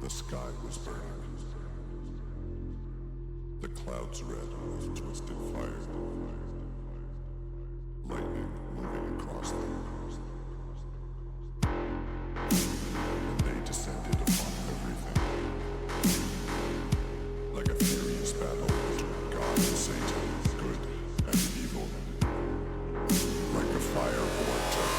The sky was burning. The clouds red with twisted fire. Lightning moving across them. And they descended upon everything. Like a furious battle between God and Satan, good and evil. Like a fire vortex.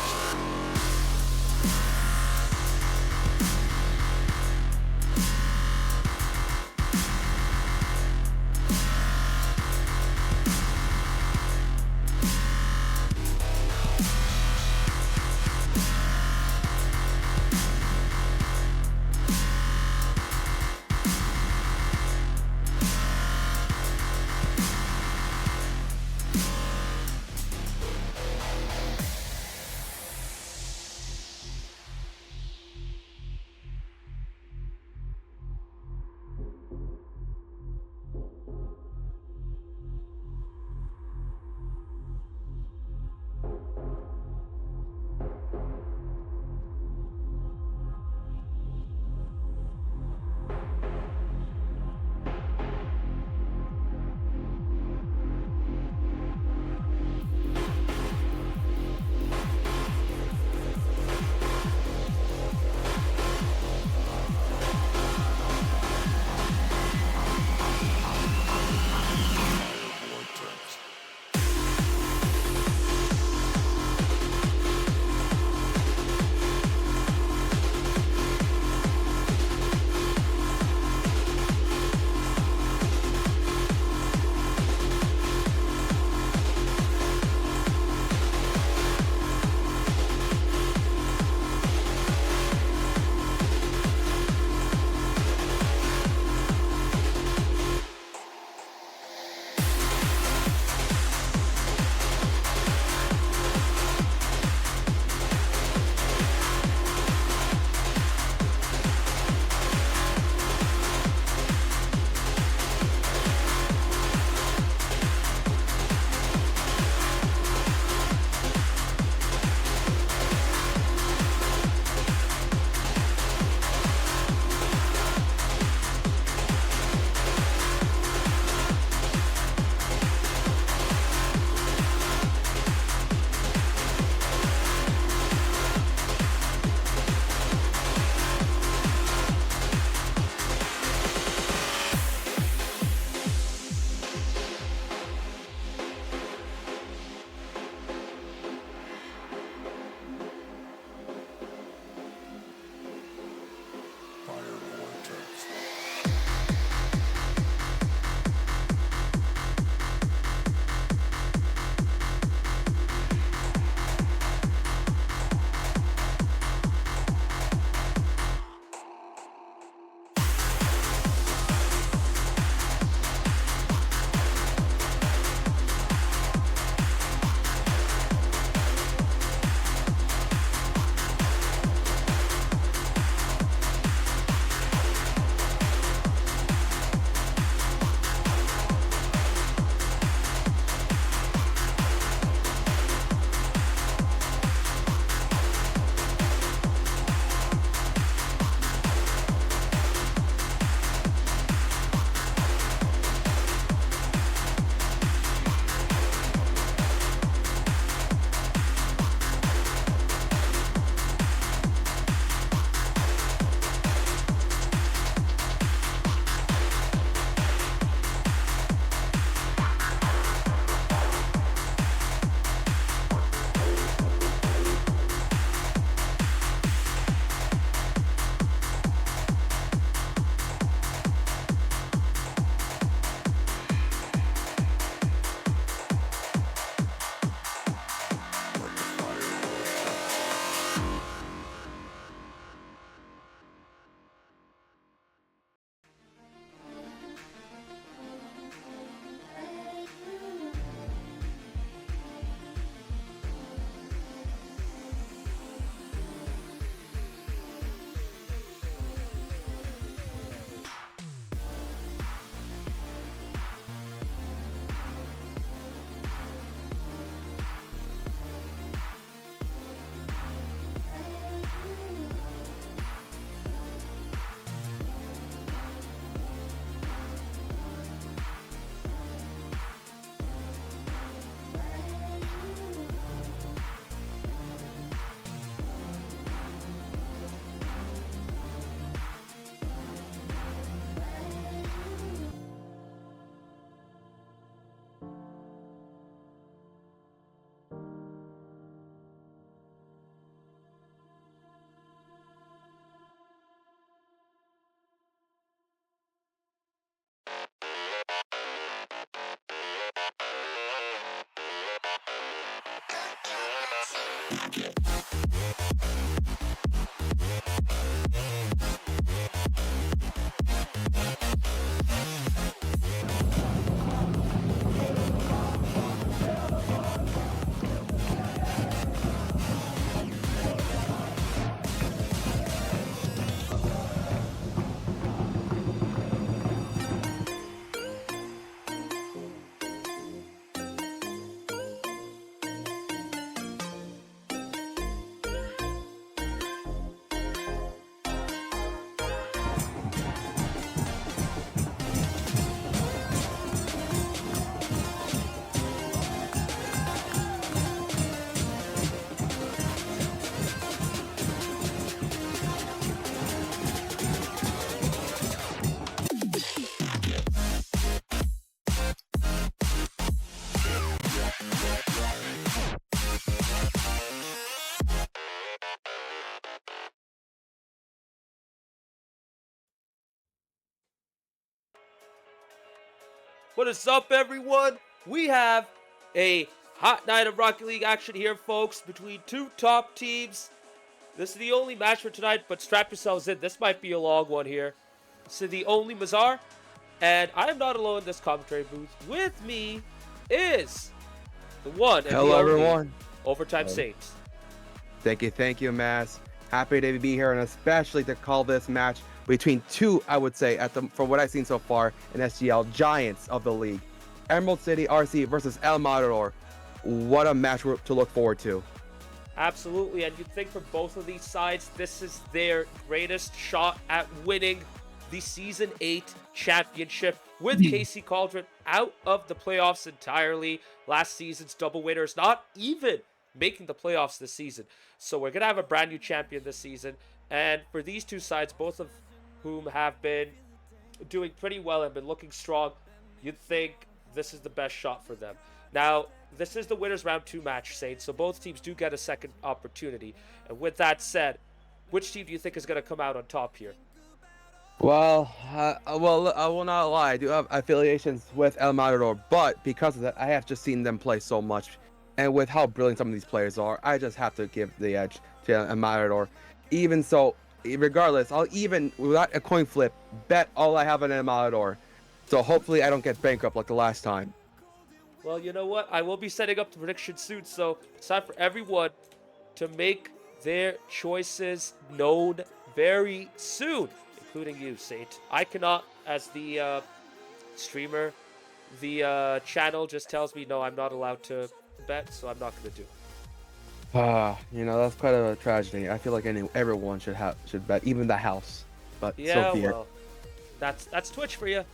What is up, everyone? We have a hot night of Rocket League action here, folks, between two top teams. This is the only match for tonight, but strap yourselves in. This might be a long one here. This is the only Mazar, and I am not alone in this commentary booth. With me is the one and Hello, the only everyone. Overtime Saints. Thank you, Mass. Happy to be here, and especially to call this match between two, I would say, from what I've seen so far in SGL, giants of the league. Emerald City RC versus El Matador. What a match to look forward to. Absolutely, and you'd think for both of these sides, this is their greatest shot at winning the Season 8 championship, with KC Cauldron out of the playoffs entirely. Last season's double winners not even making the playoffs this season. So we're going to have a brand new champion this season. And for these two sides, both of whom have been doing pretty well and been looking strong, you'd think this is the best shot for them. Now, this is the winners round 2 match, Saints, so both teams do get a second opportunity. And with that said, which team do you think is going to come out on top here? Well, I will not lie. I do have affiliations with El Matador, but because of that, I have just seen them play so much. And with how brilliant some of these players are, I just have to give the edge to El Matador. Even so, regardless, I'll even, without a coin flip, bet all I have on El Matador. So hopefully I don't get bankrupt like the last time. Well, you know what? I will be setting up the prediction soon, so it's time for everyone to make their choices known very soon, including you, Saint. I cannot, as the streamer, the channel just tells me, no, I'm not allowed to bet, so I'm not going to do it. That's quite a tragedy. I feel like everyone should bet, even the house. But Yeah, so be it. well, that's Twitch for you.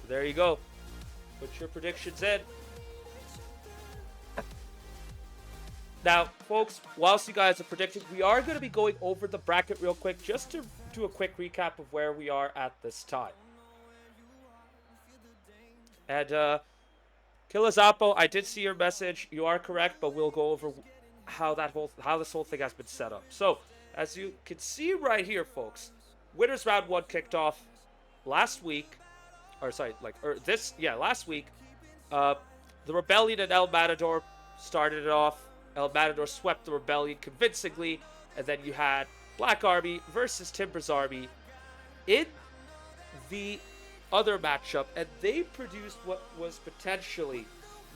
So there you go. Put your predictions in. Now, folks, whilst you guys are predicting, we are going to be going over the bracket real quick, just to do a quick recap of where we are at this time. And, Killazapo, I did see your message. You are correct, but we'll go over how this whole thing has been set up. So, as you can see right here, folks, winners round 1 kicked off last week. Last week. The Rebellion and El Matador started it off. El Matador swept the Rebellion convincingly, and then you had Black Army versus Timber's Army in the other matchup, and they produced what was potentially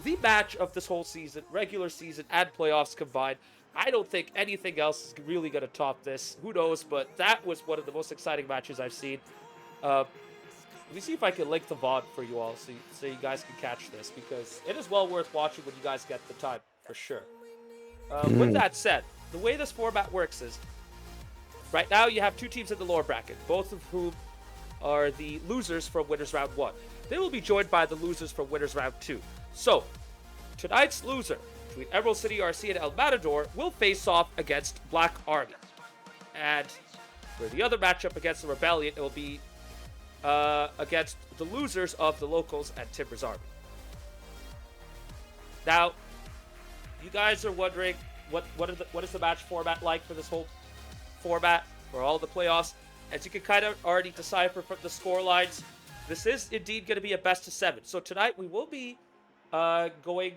the match of this whole season, regular season and playoffs combined. I don't think anything else is really going to top this. Who knows, but that was one of the most exciting matches I've seen. Let me see if I can link the VOD for you all so you guys can catch this, because it is well worth watching when you guys get the time, for sure. With that said, the way this format works is, right now you have two teams in the lower bracket, both of whom are the losers from winners round 1. They will be joined by the losers from winners round 2. So, tonight's loser between Emerald City RC and El Matador will face off against Black Army. And for the other matchup against the Rebellion, it will be against the losers of the Locals and Timber's Army. Now, you guys are wondering what is the match format like for this whole format for all the playoffs. As you can kind of already decipher from the score lines, this is indeed going to be a best of 7. So tonight we will be going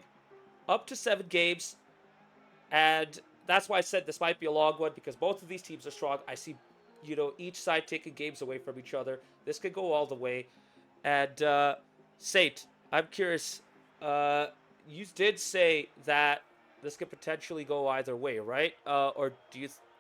up to 7 games, and that's why I said this might be a long one because both of these teams are strong. I see, each side taking games away from each other. This could go all the way. And Saint, I'm curious. You did say that this could potentially go either way, right? Or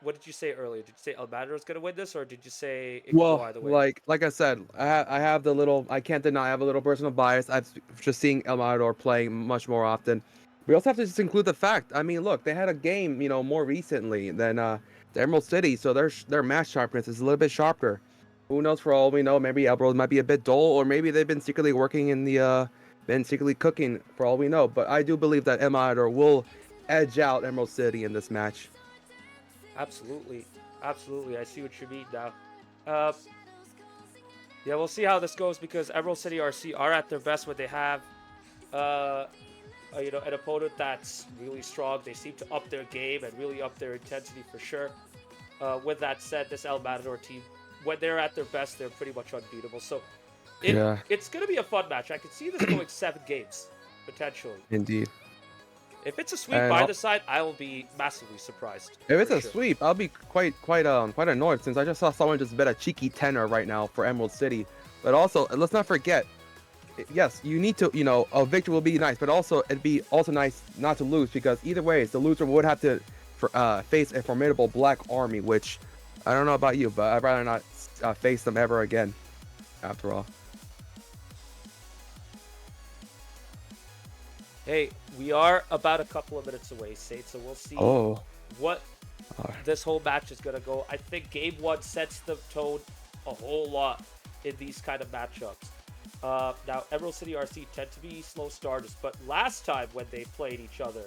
what did you say earlier? Did you say El Matador is going to win this, or did you say it could go Well, either way? like I said, I have the little. I can't deny. I have a little personal bias. I've just seeing El Matador playing much more often. We also have to just include the fact. I mean, look, they had a game, more recently than the Emerald City, so their match sharpness is a little bit sharper. Who knows? For all we know, maybe Emerald might be a bit dull, or maybe they've been secretly working in been secretly cooking. For all we know, but I do believe that El Matador will edge out Emerald City in this match. Absolutely, absolutely. I see what you mean now. Uh, yeah, we'll see how this goes because Emerald City RC are at their best when they have, an opponent that's really strong. They seem to up their game and really up their intensity for sure. With that said, this El Matador team, when they're at their best, they're pretty much unbeatable. So Yeah, it's going to be a fun match. I could see this going 7 games, potentially. indeed. If it's a sweep And by I'll- the side, I will be massively surprised. If it's for a sure. sweep, I'll be quite annoyed since I just saw someone just bet a cheeky tenner right now for Emerald City. But also, let's not forget, yes, you need to, a victory will be nice, but also it'd be also nice not to lose because either way, the loser would have to face a formidable black army, which I don't know about you, but I'd rather not face them ever again. After all, Hey, we are about a couple of minutes away, Sate, so we'll see oh, what uh, this whole match is going to go. I think game one sets the tone a whole lot in these kind of matchups. Now, Emerald City RC tend to be slow starters, but last time when they played each other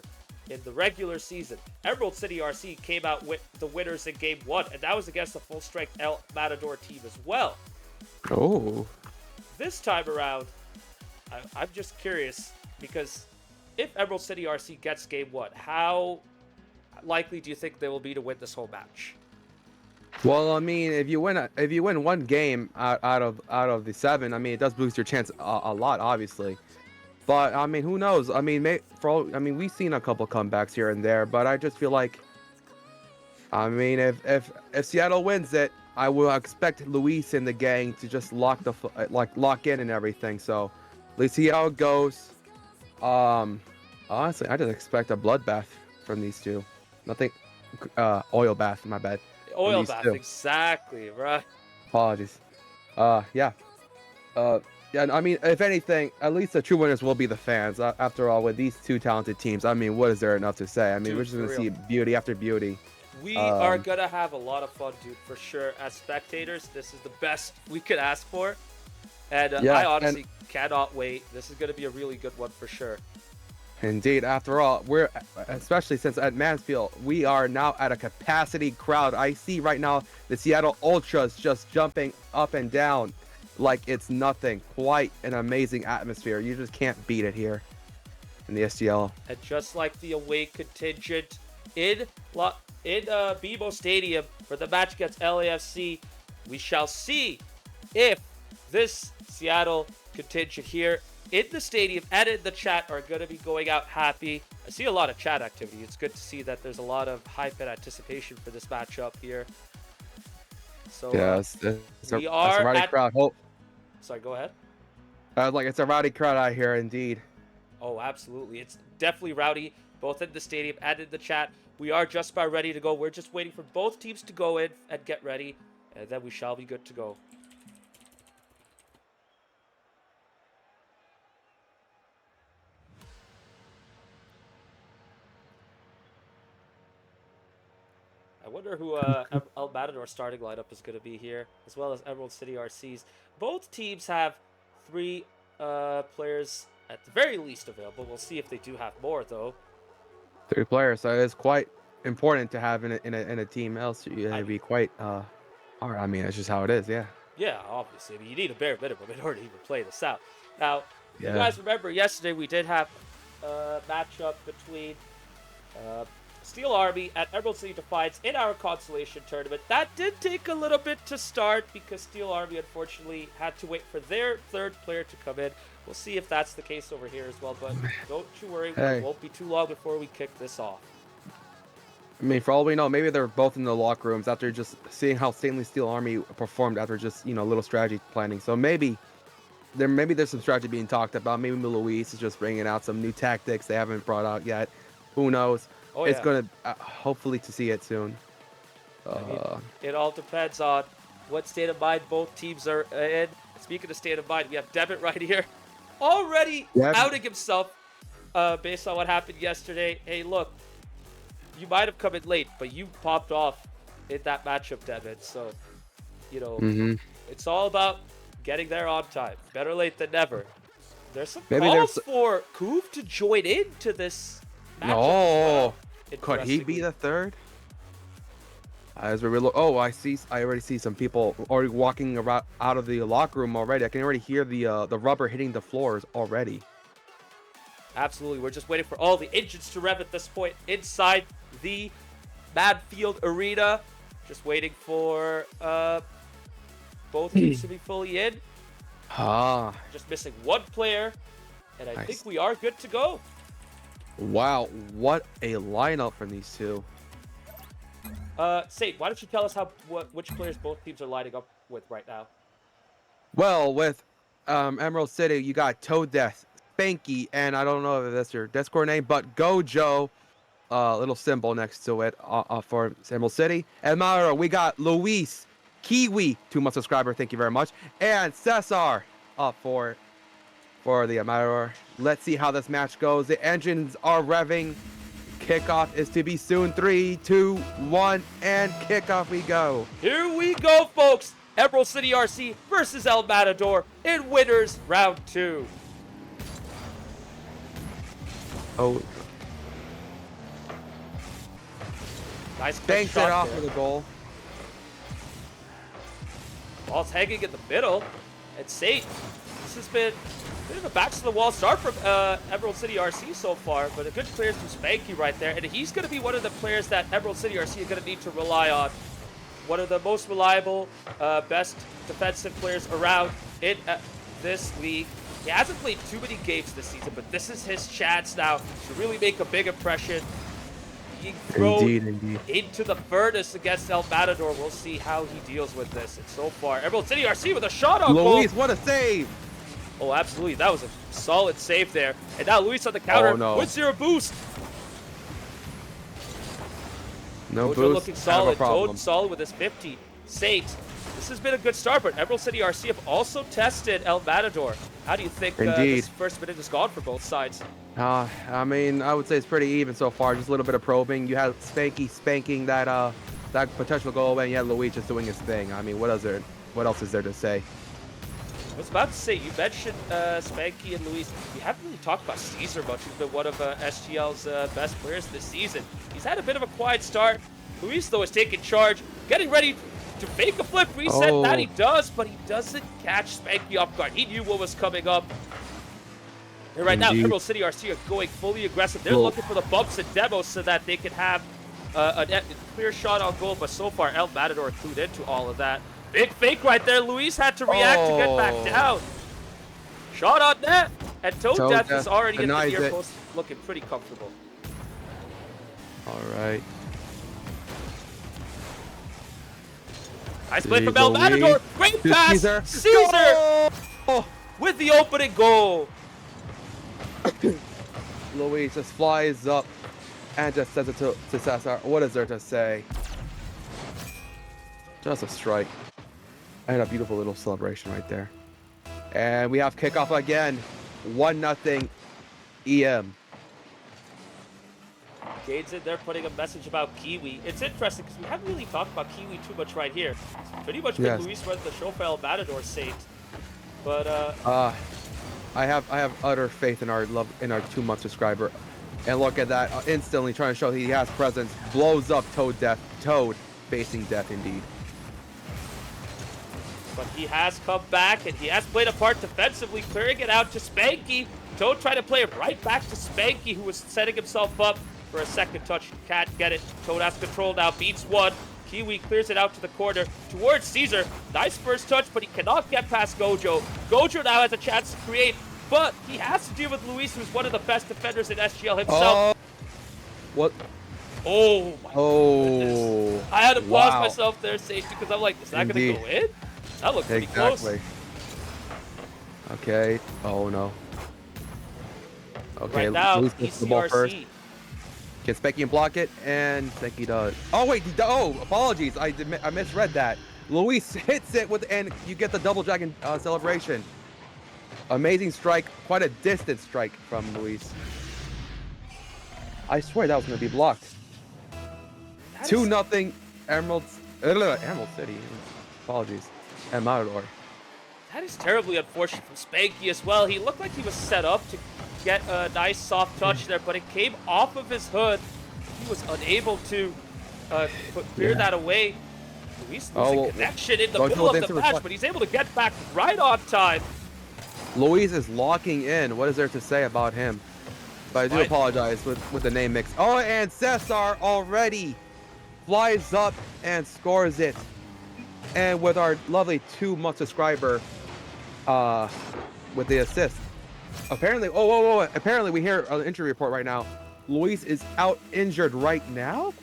in the regular season, Emerald City RC came out with the winners in game one, and that was against the full-strength El Matador team as well. oh, This time around, I'm just curious because if Emerald City RC gets game one, how likely do you think they will be to win this whole match? well, I mean, if you win one game out of the 7, I mean, it does boost your chance a lot, obviously. But I mean, who knows? I mean, we've seen a couple comebacks here and there, but I just feel like, I mean, if Seattle wins it, I will expect Luis and the gang to just lock in and everything. So let's see how it goes. Honestly, I just expect a bloodbath from these two. Nothing, oil bath. My bad. Oil these bath, two. exactly, right? Apologies. Yeah. Yeah. I mean, if anything, at least the true winners will be the fans. After all, with these two talented teams, I mean, what is there enough to say? I mean, Dude, we're just gonna for see real. beauty after beauty. We are Um, gonna have a lot of fun, dude, for sure. As spectators, this is the best we could ask for, and Yeah, I honestly cannot wait. This is gonna be a really good one for sure. Indeed. After all, we're especially since at Mansfield, we are now at a capacity crowd. I see right now the Seattle Ultras just jumping up and down like it's nothing. Quite an amazing atmosphere. You just can't beat it here in the STL. And just like the away contingent in BMO Stadium for the match against LAFC, we shall see if this Seattle contingent here in the stadium and in the chat are going to be going out happy. I see a lot of chat activity. It's good to see that there's a lot of hype and anticipation for this matchup here. So Yeah, it's a rowdy at- crowd. sorry, go ahead. It's a rowdy crowd out here, indeed. Oh, absolutely. It's definitely rowdy, both in the stadium and in the chat. We are just about ready to go. We're just waiting for both teams to go in and get ready, and then we shall be good to go. I wonder who El Matador starting lineup is going to be here, as well as Emerald City RC's. Both teams have 3 players at the very least available. We'll see if they do have more, though. 3 players, so it's quite important to have in a team. Else it'd be quite hard. I mean, it's just how it is. Yeah. Yeah, obviously. I mean, you need a bare minimum in order to even play this out. Now, Yeah. you guys remember yesterday we did have a matchup between Steel Army and Emerald City Defiance in our consolation tournament. That did take a little bit to start because Steel Army unfortunately had to wait for their 3rd player to come in. We'll see if that's the case over here as well, but don't you worry, Hey. it won't be too long before we kick this off. I mean, for all we know, maybe they're both in the locker rooms after just seeing how Stainless Steel Army performed after just, you know, little strategy planning. So maybe there's some strategy being talked about. Maybe Luis is just bringing out some new tactics they haven't brought out yet. Who knows? Oh, It's yeah. gonna hopefully to see it soon. I mean, it all depends on what state of mind both teams are in. Speaking of state of mind, we have Devitt right here, already Yeah. outing himself based on what happened yesterday. Hey, look, you might have come in late, but you popped off in that matchup, Devitt. So, you know, it's all about getting there on time. Better late than never. There's some Maybe calls there's- for Koov to join into this matchup. as Oh, well, could he be interestingly. the third? As we look, I already see some people already walking around out of the locker room already. I can already hear the rubber hitting the floors already. Absolutely. We're just waiting for all the engines to rev at this point inside the Madfield Arena. Just waiting for both teams to be fully in. Ah, Just missing one player. And I think we are good to go. wow, what a lineup from these two. Sate, why don't you tell us which players both teams are lining up with right now? Well, with Emerald City, you got Toad Death, Spanky, and I don't know if that's your Discord name, but Gojo, little symbol next to it for Emerald City. And Mara, we got Luis, Kiwi, 2-month subscriber, thank you very much, and Cesar for the Matador. Let's see how this match goes. The engines are revving. Kickoff is to be soon. 3, 2, 1, and kickoff we go. Here we go, folks. Emerald City RC versus El Matador in winners round 2. Oh, Nice quick banks it shot off there. for the goal. Ball's hanging in the middle. And Sate, this has been a bit of a back-to-the-wall start from Emerald City RC so far, but a good clearance from Spanky right there. And he's going to be one of the players that Emerald City RC is going to need to rely on. One of the most reliable, best defensive players around in this league. He hasn't played too many games this season, but this is his chance now to really make a big impression. Being thrown Indeed. into the furnace against El Matador. We'll see how he deals with this. And so far, Emerald City RC with a shot on goal. Luis, what a save! Oh, absolutely. That was a solid save there. And now Luis on the counter Oh, no. with 0 boost. No Mojo boost. looking I have a solid. problem. Toad solid with his 50. Sate, this has been a good start, but Emerald City RC have also tested El Matador. How do you think Indeed. this first minute has gone for both sides? I mean, I would say it's pretty even so far. Just a little bit of probing. You had Spanky spanking that potential goal, and you had Luis just doing his thing. I mean, what else is there to say? I was about to say, you mentioned Spanky and Luis. We haven't really talked about Caesar much. He's been one of SGL's best players this season. He's had a bit of a quiet start. Luis, though, is taking charge, getting ready to fake a flip reset. Oh. That he does, but he doesn't catch Spanky off guard. He knew what was coming up. And right now, Indeed. Emerald City RC are going fully aggressive. They're Oh. looking for the bumps and demos so that they can have a clear shot on goal. But so far, El Matador clued into all of that. Big fake right there. Luis had to react to get back Oh. down. Shot on net. And Toad Toad Death Death is already in the denies near it. post, looking pretty comfortable. All right. Nice play There from you El go, Matador. Luis. Great To pass. Caesar. Caesar Goal! with the opening goal. Luis just flies up and just says it to Cesar. What is there to say? Just a strike. And a beautiful little celebration right there. And we have kickoff again. 1-0 EM. Gade's in there putting a message about Kiwi. It's interesting because we haven't really talked about Kiwi too much right here. It's pretty much been Yes. Luis running the show for El Matador Saint. But I have utter faith in our 2-month subscriber. And look at that, instantly trying to show he has presence. Blows up Toad facing death indeed. But he has come back, and he has played a part defensively, clearing it out to Spanky. Toad trying to play it right back to Spanky, who was setting himself up for a second touch. Can't get it. Toad has control now, beats one. Kiwi clears it out to the corner towards Caesar. Nice first touch, but he cannot get past Gojo. Gojo now has a chance to create, but he has to deal with Luis, who's one of the best defenders in SGL himself. Oh, what? Oh my goodness. Oh. I had to pause Wow. myself there, Sage, because I'm like, is that going Indeed. to go in? That looked pretty close. Exactly. Okay. Oh no. Okay. Right now, Luis gets the ball first. ECRC. Can Specky block it? And Specky does. Oh wait. Oh, apologies. I misread that. Luis hits it with, and you get the double dragon celebration. Amazing strike. Quite a distant strike from Luis. I swear that was going to be blocked. 2-0 Emerald City. Apologies. And Matador. That is terribly unfortunate from Spanky as well. He looked like he was set up to get a nice soft touch there, but it came off of his hood. He was unable to clear that away. Luis losing connection in the middle of the match, but he's able to get back right on time. Luis is locking in. What is there to say about him? But I do apologize with the name mix. Oh, and Cesar already flies up and scores it. And with our lovely 2-month subscriber with the assist. Apparently, apparently we hear an injury report right now. Luis is out injured right now?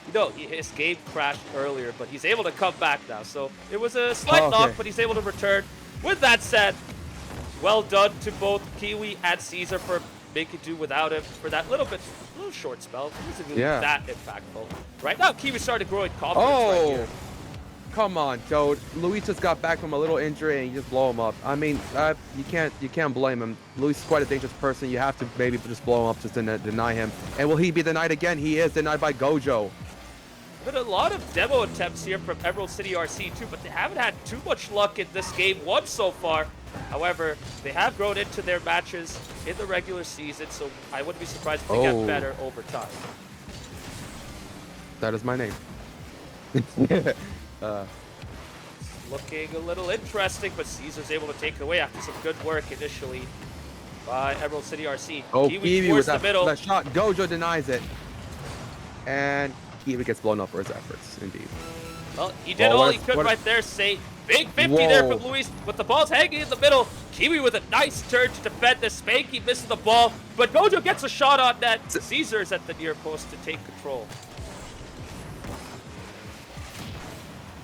You know, his game crashed earlier, but he's able to come back now. So it was a slight knock, but he's able to return. With that said, well done to both Kiwi and Caesar for making do without him for that little short spell. It wasn't really that impactful. Right now, Kiwi started growing confidence right here. Come on, Toad. Luis just got back from a little injury and you just blow him up. I mean, you can't blame him. Luis is quite a dangerous person. You have to maybe just blow him up just to deny him. And will he be denied again? He is denied by Gojo. Been a lot of demo attempts here from Emerald City RC too, but they haven't had too much luck in this game one so far. However, they have grown into their matches in the regular season, so I wouldn't be surprised if they get better over time. That is my name. Looking a little interesting, but Caesar's able to take it away after some good work initially by Emerald City RC. Oh, Kiwi with the middle. that shot. Gojo denies it. And Kiwi gets blown up for his efforts, indeed. Well, he did all he could right there. Say big 50 there from Luis, but the ball's hanging in the middle. Kiwi with a nice turn to defend this. Spanky misses the ball, but Gojo gets a shot on net. Caesar's at the near post to take control.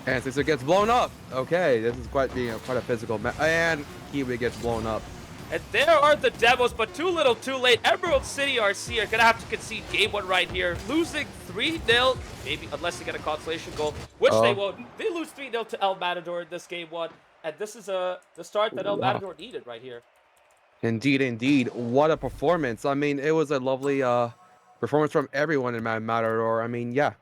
And Caesar gets blown up. Okay, this is quite a physical match. And Kiwi gets blown up. And there are the demos, but too little, too late. Emerald City RC are going to have to concede game one right here, losing 3-0, maybe unless they get a consolation goal, which they won't. They lose 3-0 to El Matador in this game one, and this is the start that El Matador needed right here. Indeed, indeed. What a performance. I mean, it was a lovely performance from everyone in Matador. I mean, yeah.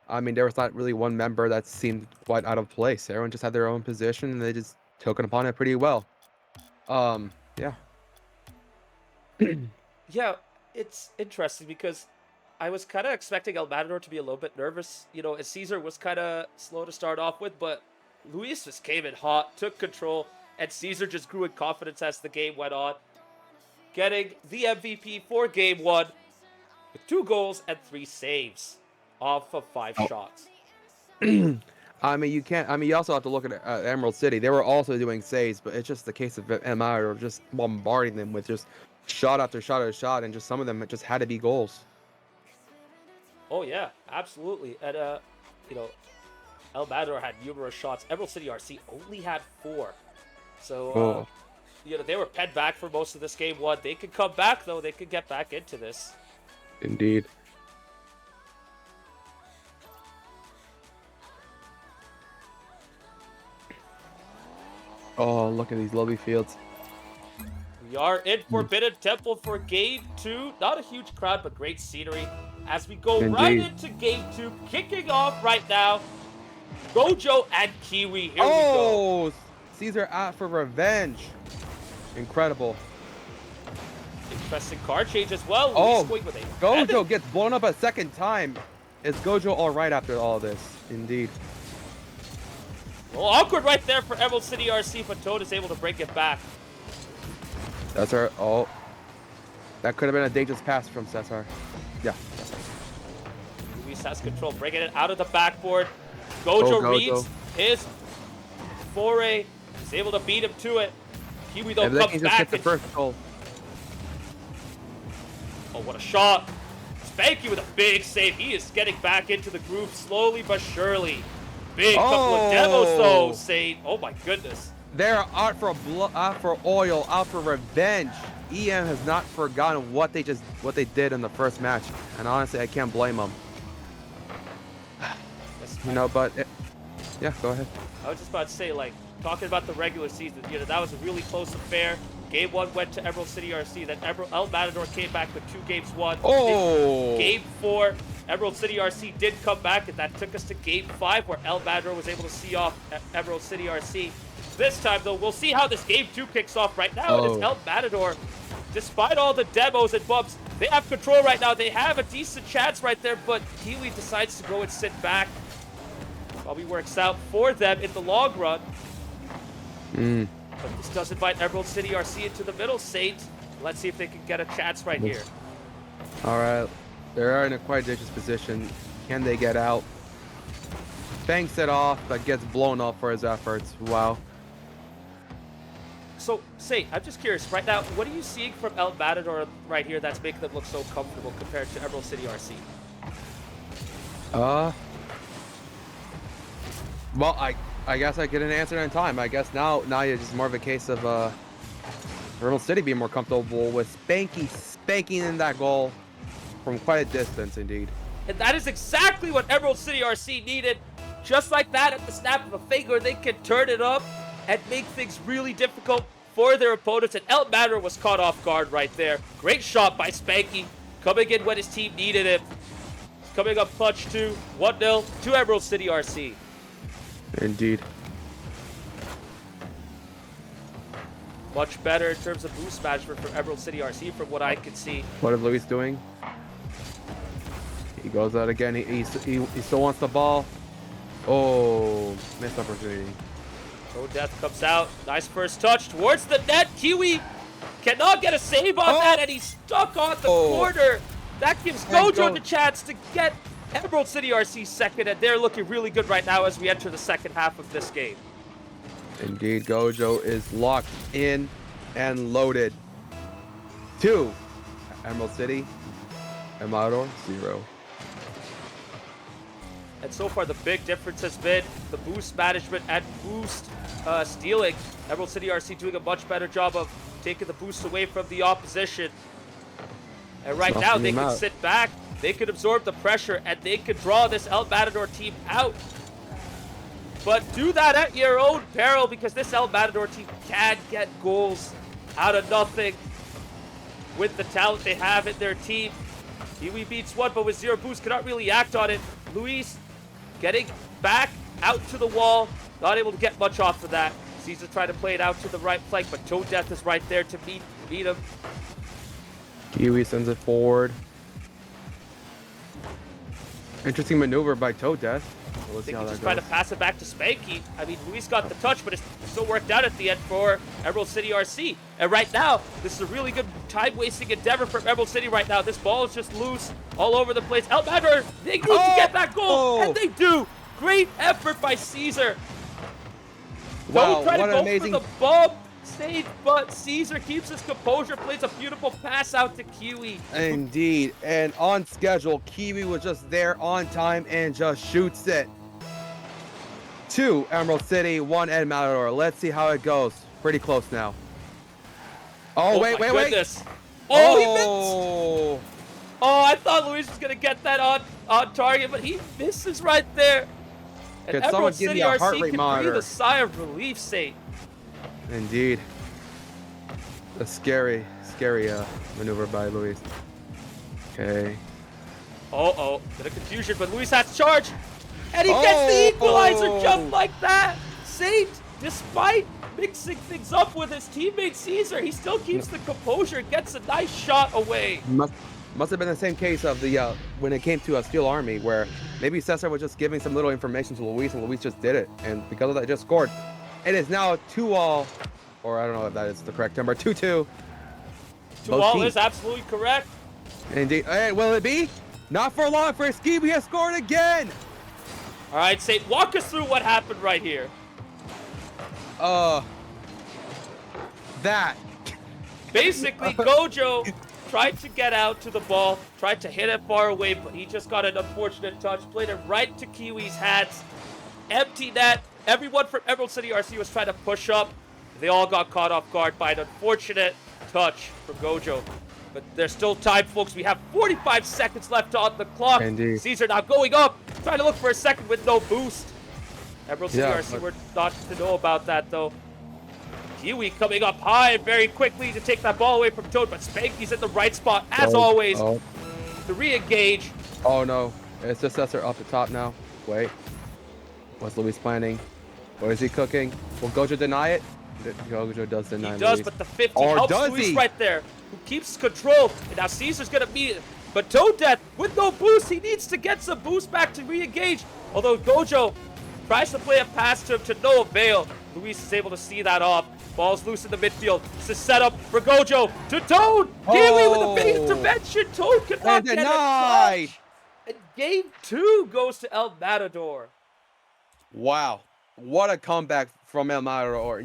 I mean, there was not really one member that seemed quite out of place. Everyone just had their own position, and they just took it upon it pretty well. Yeah. Yeah, it's interesting because I was kind of expecting El Matador to be a little bit nervous, you know, as Caesar was kind of slow to start off with, but Luis just came in hot, took control, and Caesar just grew in confidence as the game went on, getting the MVP for game one with 2 goals and 3 saves off of 5 shots. I mean, you also have to look at Emerald City. They were also doing saves, but it's just the case of MI or just bombarding them with just shot after shot after shot, and just some of them just had to be goals. Oh yeah, absolutely. And you know, El Matador had numerous shots. Emerald City RC only had 4. So you know, they were penned back for most of this game one. They could come back though. They could get back into this. Indeed. Oh, look at these lovely fields. We are in Forbidden Temple for Game 2. Not a huge crowd, but great scenery. As we go right into Game 2, kicking off right now, Gojo and Kiwi. Here we go. Caesar out for revenge. Incredible. Interesting card change as well. Gojo gets blown up a second time. Is Gojo all right after all this? Indeed. Well, awkward right there for Emerald City RC, but Toad is able to break it back. That's her. Oh, that could have been a dangerous pass from Cesar. Yeah. Luis has control, breaking it out of the backboard. Gojo reads his foray. He's able to beat him to it. Kiwi though comes back. The first goal. Oh, what a shot! Spanky with a big save. He is getting back into the groove slowly but surely. Big couple of demos though, Saint. Oh my goodness. They're out for out for oil, out for revenge. EM has not forgotten what they did in the first match, and honestly, I can't blame them. You know, but yeah, go ahead. I was just about to say, like, talking about the regular season, you know, that was a really close affair. Game 1 went to Emerald City RC. Then El Matador came back with 2 games won. Oh! Game 4, Emerald City RC did come back, and that took us to Game 5, where El Matador was able to see off Emerald City RC. This time, though, we'll see how this Game 2 kicks off. Right now, it is El Matador. Despite all the demos and bumps, they have control right now. They have a decent chance right there, but Kiwi decides to go and sit back. Probably works out for them in the long run. But this does invite Emerald City RC into the middle, Saint. Let's see if they can get a chance right here. All right, they're in a quite dangerous position. Can they get out? Banks it off, but gets blown up for his efforts. Wow. So, Saint, I'm just curious, right now, what are you seeing from El Matador right here that's making them look so comfortable compared to Emerald City RC? Well, I guess I get an answer in time. I guess now it's just more of a case of Emerald City being more comfortable with Spanky spanking in that goal from quite a distance, indeed. And that is exactly what Emerald City RC needed. Just like that, at the snap of a finger, they can turn it up and make things really difficult for their opponents. And El Matador was caught off guard right there. Great shot by Spanky, coming in when his team needed him. Coming up clutch 2, 1-0 to Emerald City RC. Indeed. Much better in terms of boost management for Emerald City RC from what I can see. What is Luis doing? He goes out again. He still wants the ball. Oh, missed opportunity. So Death comes out. Nice first touch towards the net. Kiwi cannot get a save on that, and he's stuck on the corner. That gives Gojo the chance to get Emerald City RC second, and they're looking really good right now as we enter the second half of this game. Indeed, Gojo is locked in and loaded. 2, Emerald City, El Matador, 0. And so far, the big difference has been the boost management and boost stealing. Emerald City RC doing a much better job of taking the boost away from the opposition. And right now, they can sit back, they can absorb the pressure, and they can draw this El Matador team out. But do that at your own peril, because this El Matador team can get goals out of nothing with the talent they have in their team. Kiwi beats 1, but with 0 boost, cannot really act on it. Luis getting back out to the wall, not able to get much off of that. Caesar trying to play it out to the right flank, but Toe Death is right there to meet him. Kiwi sends it forward. Interesting maneuver by Toe Death. We'll see how that goes. Trying to pass it back to Spanky. I mean, Luis got the touch, but it still worked out at the end for Emerald City RC. And right now, this is a really good time-wasting endeavor for Emerald City right now. This ball is just loose all over the place. El Matador, they need to get that goal, and they do. Great effort by Caesar. Wow, Don't try what to go amazing for the bump save, but Caesar keeps his composure, plays a beautiful pass out to Kiwi. Indeed, and on schedule, Kiwi was just there on time and just shoots it. 2 Emerald City, 1 El Matador. Let's see how it goes. Pretty close now. Oh, wait. Oh, he missed. Oh, I thought Luis was going to get that on target, but he misses right there. And Could someone Emerald give City me a heart RC rate can monitor? breathe a sigh of relief, Saint. Indeed. A scary maneuver by Luis. Okay. Uh-oh, bit of confusion, but Luis has charge. And he gets the equalizer just like that. Saint, despite mixing things up with his teammate Caesar, he still keeps the composure, gets a nice shot away. Must have been the same case of the when it came to a Steel Army, where maybe Cesar was just giving some little information to Luis, and Luis just did it, and because of that, just scored. It is now 2-all, or I don't know if that is the correct number, 2-2. 2-all is absolutely correct. Indeed. Hey, will it be? Not for long for Skibi has scored again. All right, Saint, walk us through what happened right here. That. Basically, Gojo tried to get out to the ball, tried to hit it far away, but he just got an unfortunate touch, played it right to Kiwi's hands. Empty net. Everyone from Emerald City RC was trying to push up. They all got caught off guard by an unfortunate touch from Gojo. But there's still time, folks. We have 45 seconds left on the clock. Indeed. Caesar now going up, trying to look for a second with no boost. Emerald City Yeah, RC but- were not to know about that, though. Kiwi coming up high very quickly to take that ball away from Toad, but Spanky's in the right spot, as Oh, always, oh. to re-engage. Oh no, it's just Successor up the top now. Wait, what's Luis planning? What is he cooking? Will Gojo deny it? Gojo does deny He does, Luis. but the 50 Or helps does Luis he? right there, who keeps control. And now Caesar's gonna beat it. But Toad Death, with no boost, he needs to get some boost back to re-engage. Although Gojo tries to play a pass to him to no avail. Luis is able to see that off. Ball's loose in the midfield. It's a setup for Gojo to Toad. Kiwi with a big Oh. intervention. Toad could not And get a denied. touch. And game 2 goes to El Matador. Wow, what a comeback from El Matador.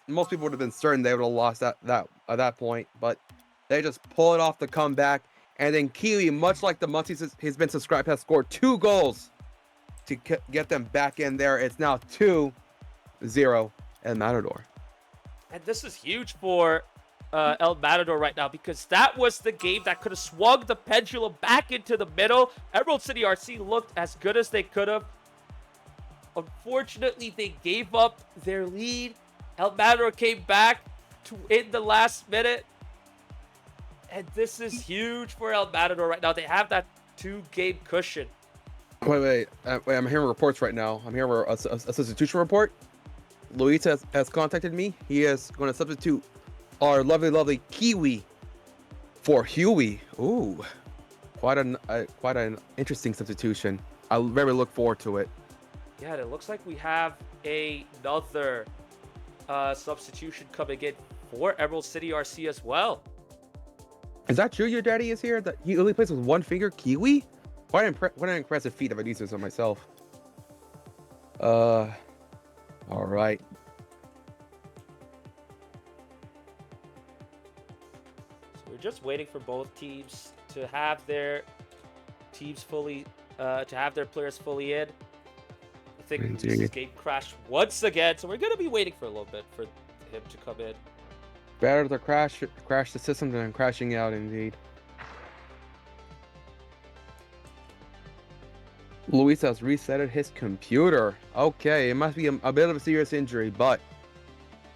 Most people would have been certain they would have lost at that point, but they just pull it off the comeback. And then Kiwi, much like the months he's been subscribed, has scored 2 goals to get them back in there. It's now 2-0 El Matador. And this is huge for El Matador right now, because that was the game that could have swung the pendulum back into the middle. Emerald City RC looked as good as they could have. Unfortunately, they gave up their lead. El Matador came back to in the last minute. And this is huge for El Matador right now. They have that 2-game cushion. Wait, I'm hearing reports right now. I'm hearing a substitution report. Luis has contacted me. He is going to substitute our lovely Kiwi for Huey. Ooh, quite an interesting substitution. I very look forward to it. Yeah, and it looks like we have another substitution coming in for Emerald City RC as well. Is that true? Your daddy is here. That he only plays with one finger, Kiwi. What an impressive feat if I do say so myself. All right. So we're just waiting for both teams to have their teams fully, to have their players fully in. I think Indeed. this game crashed once again, so we're gonna be waiting for a little bit for him to come in. Better to crash the system than crashing out, indeed. Luis has resetted his computer. Okay, it must be a bit of a serious injury, but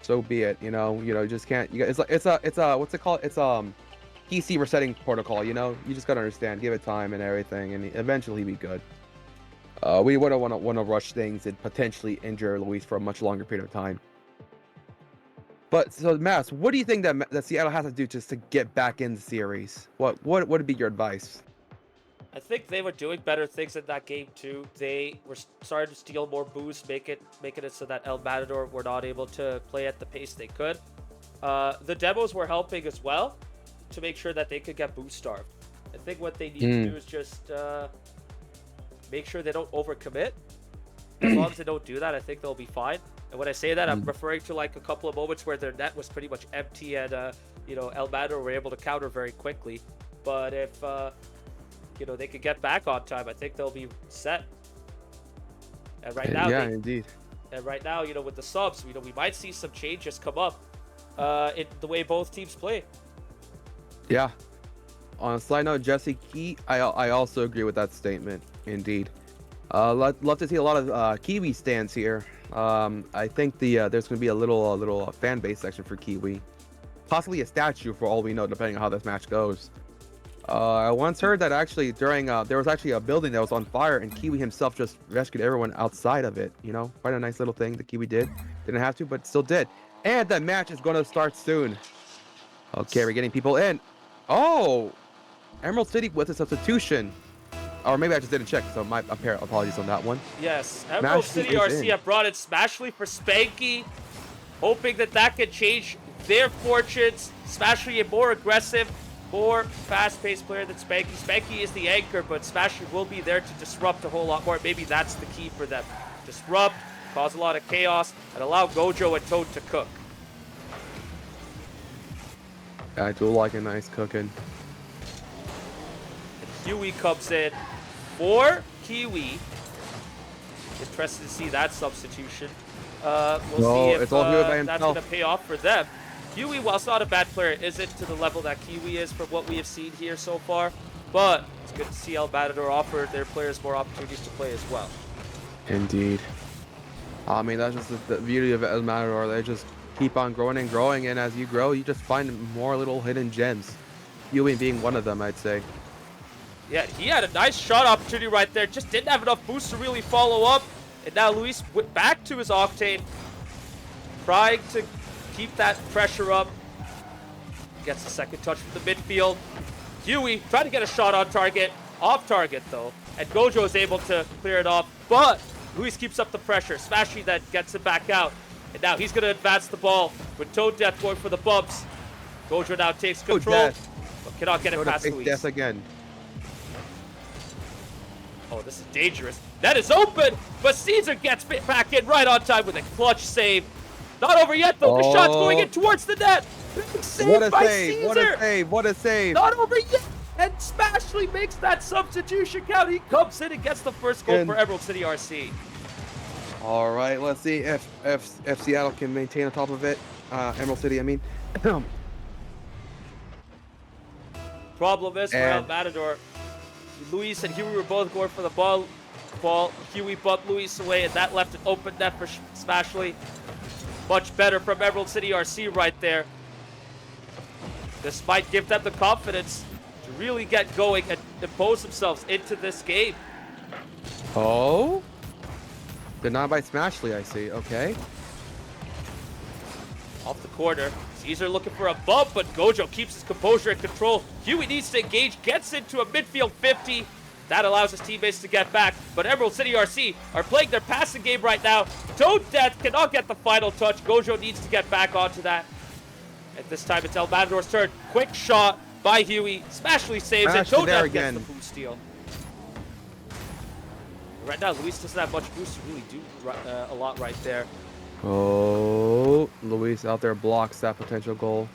so be it. You just can't. It's a what's it called? It's PC resetting protocol. You just gotta understand. Give it time and everything, and eventually be good. We wouldn't want to rush things and potentially injure Luis for a much longer period of time. But so, Mass, what do you think that Seattle has to do just to get back in the series? What would be your advice? I think they were doing better things in that game too. They were starting to steal more boost, making it so that El Matador were not able to play at the pace they could. The demos were helping as well to make sure that they could get boost starved. I think what they need to do is just make sure they don't overcommit. As long as they don't do that, I think they'll be fine. And when I say that, I'm referring to like a couple of moments where their net was pretty much empty and El Matador were able to counter very quickly. But if they could get back on time, I think they'll be set. And right now, indeed. And right now, with the subs, we might see some changes come up in the way both teams play. Yeah. On a side note, Jesse Key, I also agree with that statement. Indeed. Love to see a lot of Kiwi stands here. I think there's going to be a little fan base section for Kiwi, possibly a statue for all we know, depending on how this match goes. I once heard that actually during there was actually a building that was on fire, and Kiwi himself just rescued everyone outside of it. Quite a nice little thing that Kiwi did. Didn't have to, but still did. And that match is going to start soon. Okay, we're getting people in. Oh, Emerald City with a substitution. Or maybe I just didn't check, so my apologies on that one. Yes, Emerald City RC have brought in Smashly for Spanky, hoping that could change their fortunes. Smashly a more aggressive, more fast-paced player than Spanky. Spanky is the anchor, but Smashly will be there to disrupt a whole lot more. Maybe that's the key for them. Disrupt, cause a lot of chaos, and allow Gojo and Toad to cook. I do like a nice cooking. And Huey comes in for Kiwi. Interested to see that substitution. We'll see if it's all Huey by that's himself. going to pay off for them. Huey, whilst not a bad player, isn't to the level that Kiwi is from what we have seen here so far. But it's good to see El Matador offer their players more opportunities to play as well. Indeed. I mean, that's just the beauty of El Matador. They just keep on growing and growing, and as you grow, you just find more little hidden gems. Huey being one of them, I'd say. Yeah, he had a nice shot opportunity right there. Just didn't have enough boost to really follow up. And now Luis went back to his Octane, trying to keep that pressure up. Gets the second touch from the midfield. Huey trying to get a shot on target. Off target, though. And Gojo is able to clear it off. But Luis keeps up the pressure. Smashy then gets it back out. And now he's going to advance the ball with Toad Death going for the bumps. Gojo now takes control, but cannot get it past Luis. Death again. Oh, this is dangerous. That is open, but Caesar gets back in right on time with a clutch save. Not over yet, though. The shot's going in towards the net. Big save What a by save! Caesar. What a save! What a save! Not over yet. And Smashly makes that substitution count. He comes in and gets the first goal for Emerald City RC. All right, let's see if Seattle can maintain on top of it. Emerald City, I mean. Problem is for El Matador, Luis and Huey were both going for the ball. Huey bumped Luis away, and that left an open net for Smashly. Much better from Emerald City RC right there. This might give them the confidence to really get going and impose themselves into this game. Oh? Denied by Smashly, I see. Okay. Off the corner. Caesar looking for a bump, but Gojo keeps his composure and control. Huey needs to engage, gets into a midfield 50. That allows his teammates to get back, but Emerald City RC are playing their passing game right now. Toad Death cannot get the final touch. Gojo needs to get back onto that. At this time, it's El Matador's turn. Quick shot by Huey. Smashly saves it. Toad Death gets the boost steal. Right now, Luis doesn't have much boost to really do a lot right there. Oh, Luis out there blocks that potential goal.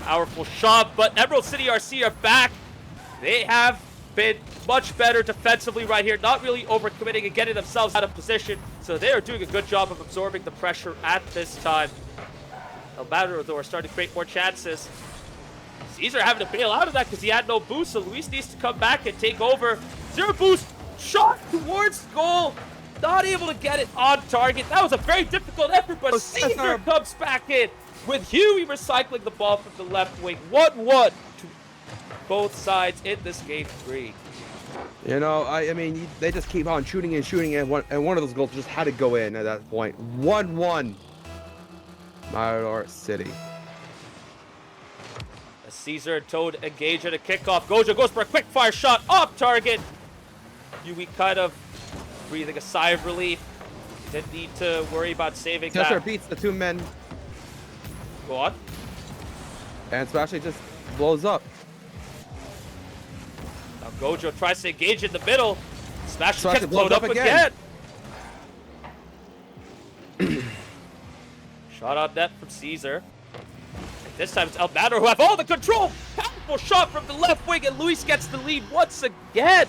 Powerful shot, but Emerald City RC are back. They have been much better defensively right here, not really overcommitting and getting themselves out of position. So they are doing a good job of absorbing the pressure at this time. El Matador, though, are starting to create more chances. Caesar having to bail out of that because he had no boost, so Luis needs to come back and take over. Zero boost, shot towards goal. Not able to get it on target. That was a very difficult effort, but Caesar comes back in with Huey recycling the ball from the left wing. 1-1 to both sides in this game 3. You know, I mean, they just keep on shooting and shooting, and one of those goals just had to go in at that point. 1-1. Matador City. As Caesar and Toad engage at a kickoff. Gojo goes for a quick fire shot off target. Huey kind of breathing a sigh of relief. Didn't need to worry about saving that. Caesar beats the two men. Go on. And Smashly just blows up. Now Gojo tries to engage in the middle. Smashly gets blows blown up again. Shot on net from Caesar. And this time it's El Matador who have all the control. Powerful shot from the left wing, and Luis gets the lead once again.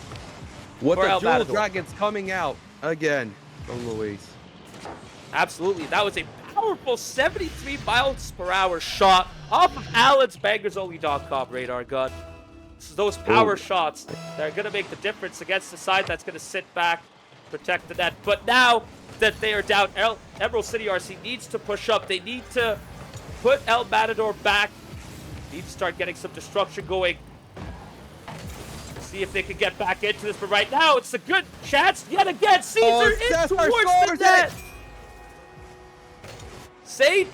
With the El Jewel Matador. Dragons coming out again from Luis. Absolutely. That was a powerful 73 miles per hour shot off of Alan's BangersOnly.com radar gun. It's those power shots that are going to make the difference against the side that's going to sit back, protect the net. But now that they are down, Emerald City RC needs to push up. They need to put El Matador back. Need to start getting some destruction going. See if they can get back into this. But right now, it's a good chance yet again. Caesar in towards the net. Saint,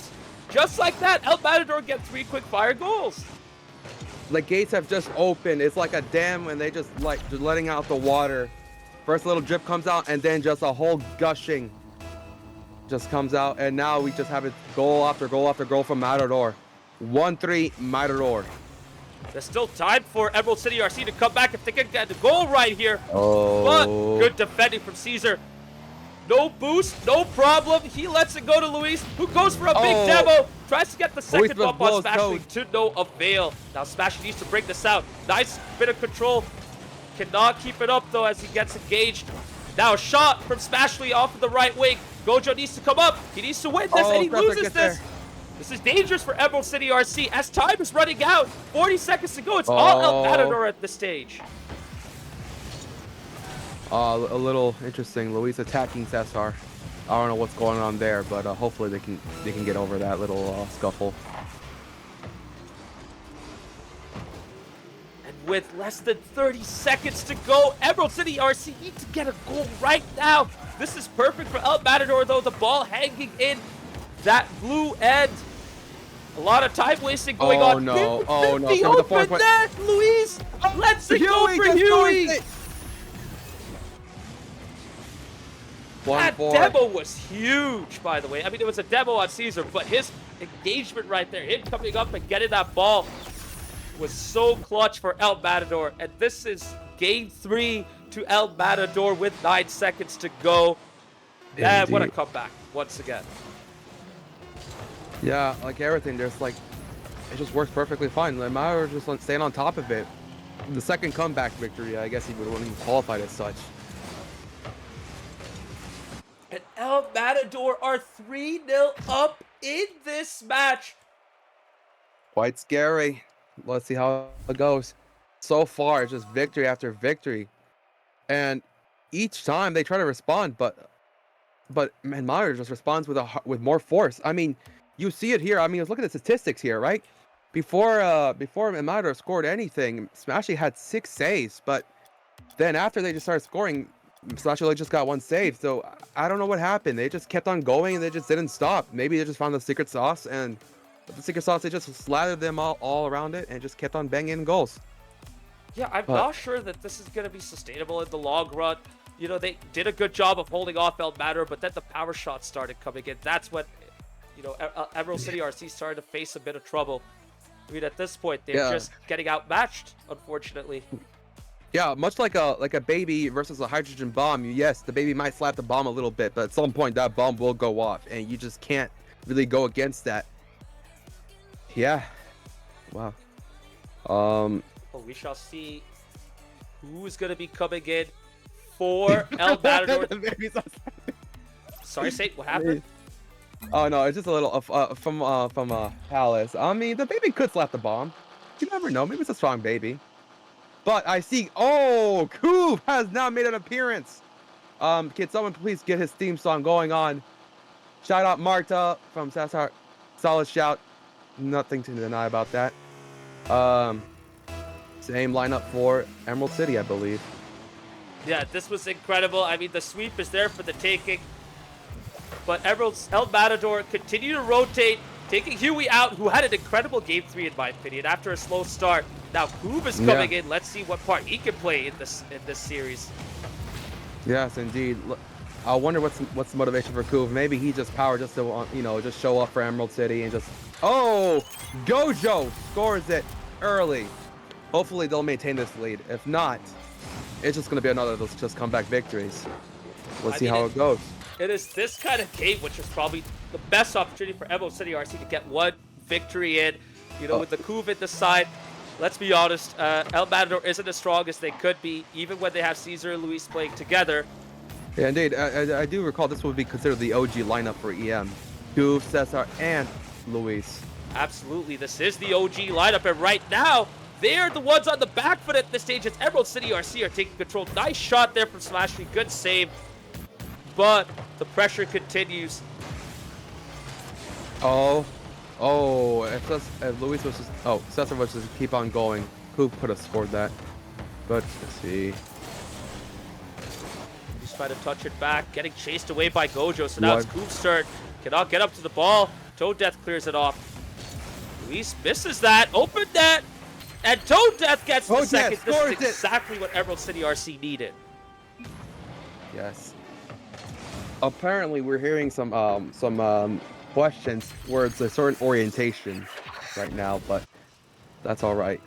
just like that, El Matador get 3 quick fire goals. The gates have just opened. It's like a dam, and they just letting out the water. First little drip comes out, and then just a whole gushing just comes out. And now we just have it goal after goal after goal from Matador. 1-3 Matador. There's still time for Emerald City RC to come back if they can get the goal right here. Oh. But good defending from Caesar. No boost, no problem. He lets it go to Luis, who goes for a big Oh. demo. Tries to get the second Luis bump on blows Smashly Toad. to no avail. Now Smashly needs to bring this out. Nice bit of control. Cannot keep it up though as he gets engaged. Now a shot from Smashly off of the right wing. Gojo needs to come up. He needs to win this, and he Sethar, loses get this. there. This is dangerous for Emerald City RC as time is running out. 40 seconds to go. It's all El Matador at this stage. A little interesting. Luis attacking Cesar. I don't know what's going on there, but hopefully they can get over that little scuffle. And with less than 30 seconds to go, Emerald City RC need to get a goal right now. This is perfect for El Matador, though. The ball hanging in that blue end. A lot of time wasting going Oh, on. no. Oh, no. The Come with the open forward net, Luis. Let's it go for just Huey. scores it. That 1-4. demo was huge, by the way. I mean, it was a demo on Caesar, but his engagement right there, him coming up and getting that ball, was so clutch for El Matador. And this is game 3 to El Matador with 9 seconds to go. And what a Indeed. comeback once again. Yeah, like everything, there's like, it just works perfectly fine. The Matador just like staying on top of it. The second comeback victory, I guess he wouldn't even qualified as such. And El Matador are 3-0 up in this match. Quite scary. Let's see how it goes. So far, it's just victory after victory, and each time they try to respond, but man, Matador just responds with more force. I mean, you see it here. I mean, let's look at the statistics here, right? Before Matador scored anything, Smashy had 6 saves, but then after they just started scoring, Smashy just got 1 save. So I don't know what happened. They just kept on going and they just didn't stop. Maybe they just found the secret sauce, and with the secret sauce, they just slathered them all around it and just kept on banging in goals. Yeah, I'm not sure that this is going to be sustainable in the long run. You know, they did a good job of holding off El Matador, but then the power shots started coming in. That's when, you know, Emerald City RC started to face a bit of trouble. I mean, at this point, they're just getting outmatched, unfortunately. Yeah, much like a baby versus a hydrogen bomb. Yes, the baby might slap the bomb a little bit, but at some point that bomb will go off, and you just can't really go against that. Yeah. Wow. Well, we shall see who's going to be coming in for El Matador. Sorry, Saint, what happened? Oh no, it's just a little from Palace. I mean, the baby could slap the bomb. You never know. Maybe it's a strong baby. But I see. Oh, Coop has now made an appearance. Can someone please get his theme song going on? Shout out Marta from Sassar. Solid shout. Nothing to deny about that. Same lineup for Emerald City, I believe. Yeah, this was incredible. I mean, the sweep is there for the taking. But El Matador continue to rotate, taking Huey out, who had an incredible game 3 in my opinion after a slow start. Now Koob is coming in. Let's see what part he can play in this series. Yes, indeed. I wonder what's the motivation for Koob. Maybe he just power just to just show up for Emerald City and just Gojo scores it early. Hopefully they'll maintain this lead. If not, it's just gonna be another of those just comeback victories. Let's see how it goes. It is this kind of game which is probably the best opportunity for Emerald City RC to get one victory in. You know, with the Couve at the side, let's be honest, El Matador isn't as strong as they could be, even when they have Caesar and Luis playing together. Yeah, indeed. I do recall this would be considered the OG lineup for EM. Couve, Cesar, and Luis. Absolutely, this is the OG lineup, and right now, they're the ones on the back foot at this stage as Emerald City RC are taking control. Nice shot there from Smashly, good save. But the pressure continues. If Luis was just, Cesar was just keep on going, Coupe could have scored that. But let's see. He's trying to touch it back, getting chased away by Gojo. So now it's Coupe's turn. Cannot get up to the ball. Toad Death clears it off. Luis misses that. Open net. And Toad Death gets the second. This is exactly what Emerald City RC needed. Yes. Apparently, we're hearing some questions where it's a certain orientation right now, but that's all right.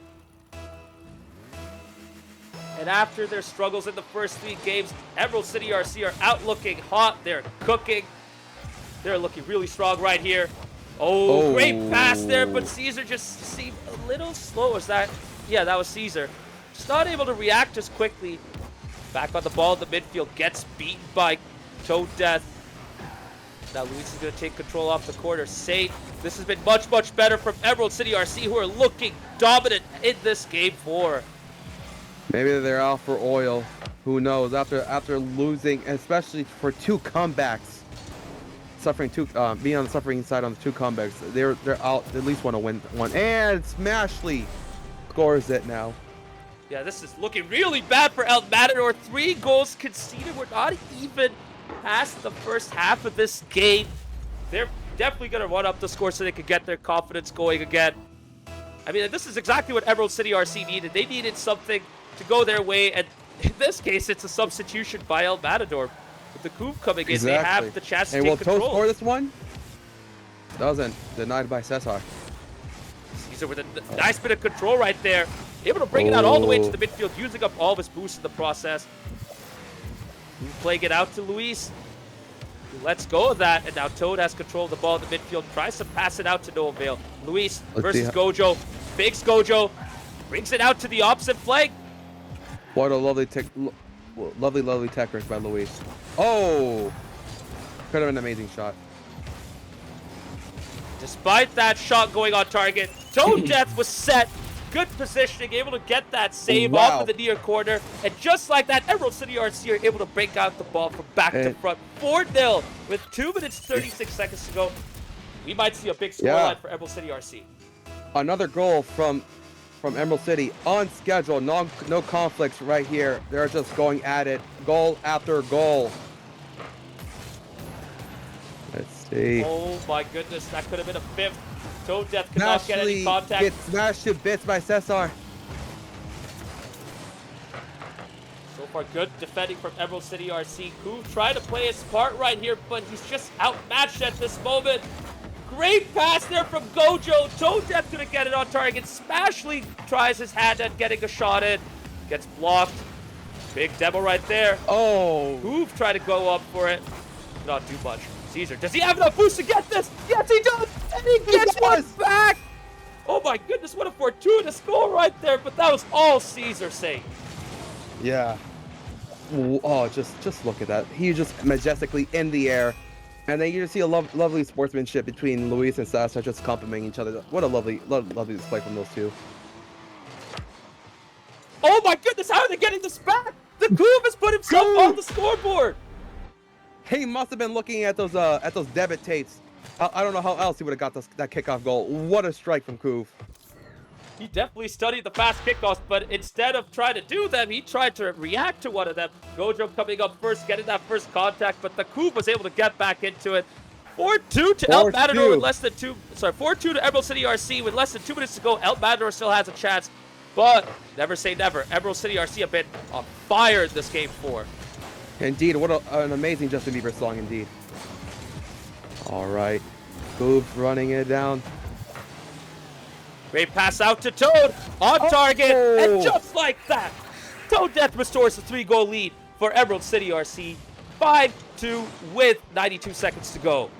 And And after their struggles in the first 3 games, Emerald City RC are out looking hot. They're cooking. They're looking really strong right here. Oh, great pass there, but Caesar just seemed a little slow. Is that? Yeah, that was Caesar. Just not able to react as quickly. Back on the ball in the midfield, gets beaten by Toad Death. Now Luis is going to take control off the corner. Saint, this has been much, much better from Emerald City RC, who are looking dominant in this game 4. Maybe they're out for oil. Who knows? After losing, especially for 2 comebacks, being on the suffering side on the 2 comebacks, they're out. They at least want to win one. And Smashley scores it now. Yeah, this is looking really bad for El Matador. 3 goals conceded. We're not even past the first half of this game. They're definitely going to run up the score so they can get their confidence going again. I mean, this is exactly what Emerald City RC needed. They needed something to go their way, and in this case, it's a substitution by El Matador. With the coup coming in, they have the chance to take control. And will Toad score this one? Doesn't. Denied by Cesar. Caesar with a nice bit of control right there. Able to bring it out all the way to the midfield, using up all of his boosts in the process. Playing it out to Luis. Let's go of that, and now Toad has control of the ball in the midfield. Tries to pass it out to no avail. Luis versus Gojo. Fakes Gojo. Brings it out to the opposite flank. What a lovely tech work by Luis. Oh! Could have been an amazing shot. Despite that shot going on target, Toad Death was set. Good positioning, able to get that save off of the near corner. And just like that, Emerald City RC are able to break out the ball from back to front. 4-0 with 2 minutes 36 seconds to go. We might see a big scoreline for Emerald City RC. Another goal from Emerald City on schedule. No conflicts right here. They're just going at it. Goal after goal. Let's see. Oh my goodness, that could have been a 5th. Toad Death could not get any contact. Gets smashed to bits by Cesar. So far, good defending from Emerald City RC. Kuv tried to play his part right here, but he's just outmatched at this moment. Great pass there from Gojo. Toad Death gonna get it on target. Smashley tries his hand at getting a shot in. Gets blocked. Big demo right there. Oh. Kuv tried to go up for it. Not do much. Caesar, does he have enough boost to get this? Yes, he does! And he gets one back! Oh my goodness, what a fortuitous goal right there, but that was all Caesar saying. Yeah. Oh, just look at that. He's just majestically in the air. And then you just see a lovely sportsmanship between Luis and Sasa just complimenting each other. What a lovely display from those 2. Oh my goodness, how are they getting this back? The Kuv has put himself on the scoreboard! He must have been looking at those debit tapes. I don't know how else he would have got that kickoff goal. What a strike from Kuv. He definitely studied the fast kickoffs, but instead of trying to do them, he tried to react to one of them. Gojo coming up first, getting that first contact, but the Kuv was able to get back into it. 4-2 to El Matador with less than 4-2 to Emerald City RC with less than 2 minutes to go. El Matador still has a chance, but never say never. Emerald City RC have been on fire in this game 4. Indeed, what an amazing Justin Bieber song indeed. All right, Kuv running it down. Great pass out to Toad on target, and just like that, Toad Death restores the 3-goal lead for Emerald City RC. 5-2 with 92 seconds to go.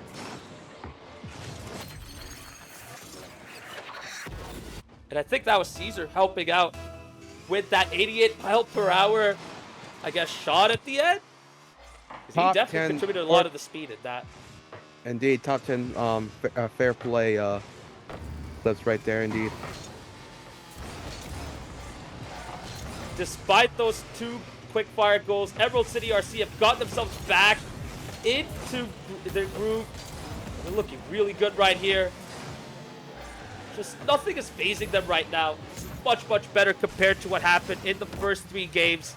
And I think that was Caesar helping out with that 88 mile per hour, I guess, shot at the end. He definitely contributed a lot of the speed at that. Indeed, top 10 fair play clips right there, indeed. Despite those 2 quick-fire goals, Emerald City RC have got themselves back into their groove. They're looking really good right here. Just nothing is phasing them right now. It's much, much better compared to what happened in the first 3 games.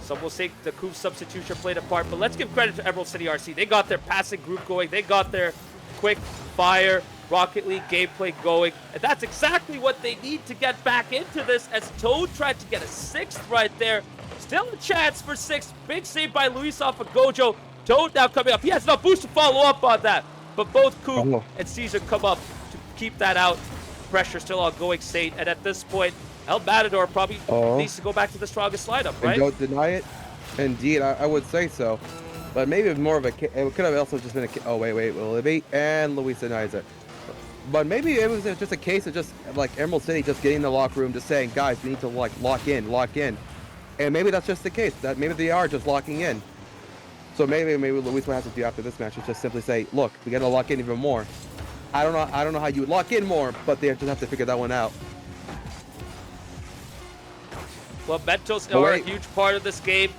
Some will say the Kuv substitution played a part, but let's give credit to Emerald City RC. They got their passing group going. They got their quick fire Rocket League gameplay going. And that's exactly what they need to get back into this, as Toad tried to get a 6th right there. Still a chance for 6th. Big save by Luis off of Gojo. Toad now coming up. He has enough boost to follow up on that. But both Kuv and Caesar come up to keep that out. Pressure still ongoing, Saint. And at this point, El Matador probably Oh. needs to go back to the strongest lineup, And right? don't deny it. Indeed, I would say so. But maybe more of a. It could have also just been a. Oh wait, will it be? And Luis denies it. But maybe it was just a case of just like Emerald City just getting in the locker room, just saying, guys, we need to like lock in. And maybe that's just the case. That maybe they are just locking in. So maybe Luis will have to do after this match is just simply say, look, we got to lock in even more. I don't know how you would lock in more, but they just have to figure that one out. Well, Mentos Oh, are a wait. huge part of this game.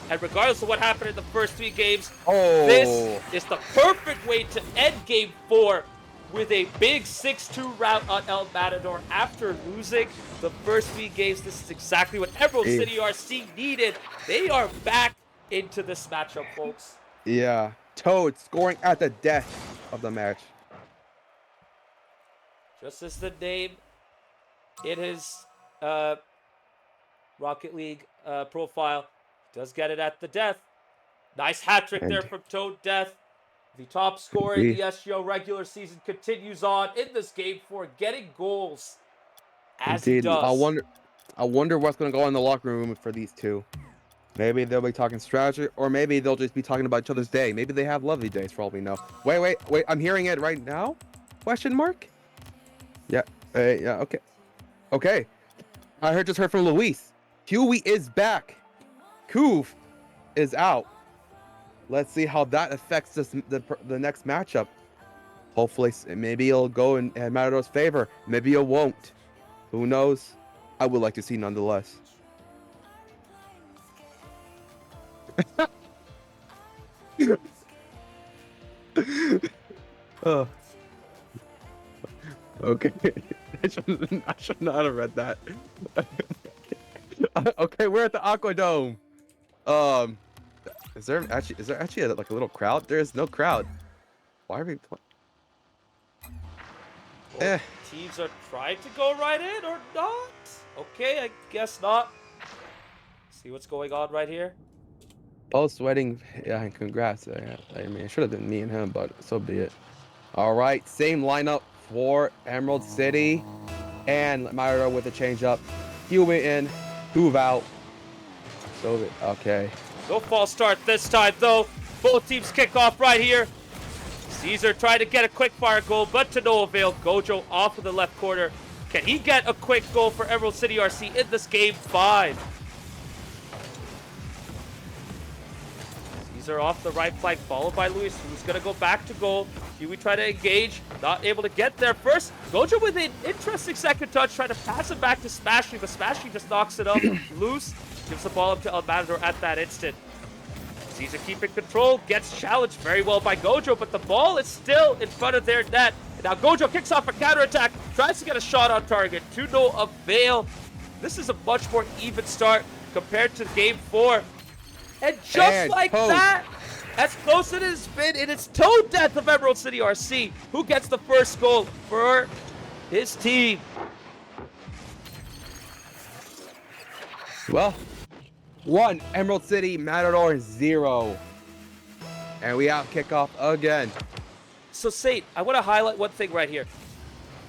And regardless of what happened in the first 3 games, Oh. this is the perfect way to end Game 4 with a big 6-2 rout on El Matador. After losing the first 3 games, this is exactly what Emerald Yeah. City RC needed. They are back into this matchup, folks. Yeah. Toad scoring at the death of the match. Just as the name in his Rocket League profile does get it at the death. Nice hat trick there And- from Toad Death. The top scorer in Indeed. the SGO regular season continues on in this game for getting goals as he Indeed. does. I wonder what's going to go on in the locker room for these two. Maybe they'll be talking strategy, or maybe they'll just be talking about each other's day. Maybe they have lovely days for all we know. Wait, I'm hearing it right now? Question mark? Yeah, yeah, okay. I just heard from Luis. Huey is back. Kuv is out. Let's see how that affects the next matchup. Hopefully, maybe it'll go in Matador's favor. Maybe it won't. Who knows? I would like to see nonetheless. Oh. Okay. I should not have read that. Okay, we're at the Aqua Dome. Is there actually like a little crowd? There is no crowd. Why are we playing? Both teams are trying to go right in or not? Okay, I guess not. See what's going on right here? Post wedding, yeah, and congrats. I mean, it should have been me and him, but so be it. All right, same lineup for Emerald City and Matador with a change up. Huey in, Kuv out. So okay. No false start this time, though. Both teams kick off right here. Caesar tried to get a quick fire goal, but to no avail. Gojo off of the left corner. Can he get a quick goal for Emerald City RC in this game 5? Caesar off the right flank, followed by Luis, who's going to go back to goal. Huey try to engage, not able to get there first. Gojo with an interesting second touch, trying to pass it back to Smashy, but Smashy just knocks it up loose. Gives the ball up to El Matador at that instant. Caesar keeping control, gets challenged very well by Gojo, but the ball is still in front of their net. And now Gojo kicks off a counterattack, tries to get a shot on target, to no avail. This is a much more even start compared to game 4. And just like Toad. that, as close as it has been, it is Toad Death of Emerald City RC who gets the first goal for his team. Well, 1 Emerald City, Matador 0, and we have kickoff again. So, Saint, I want to highlight one thing right here.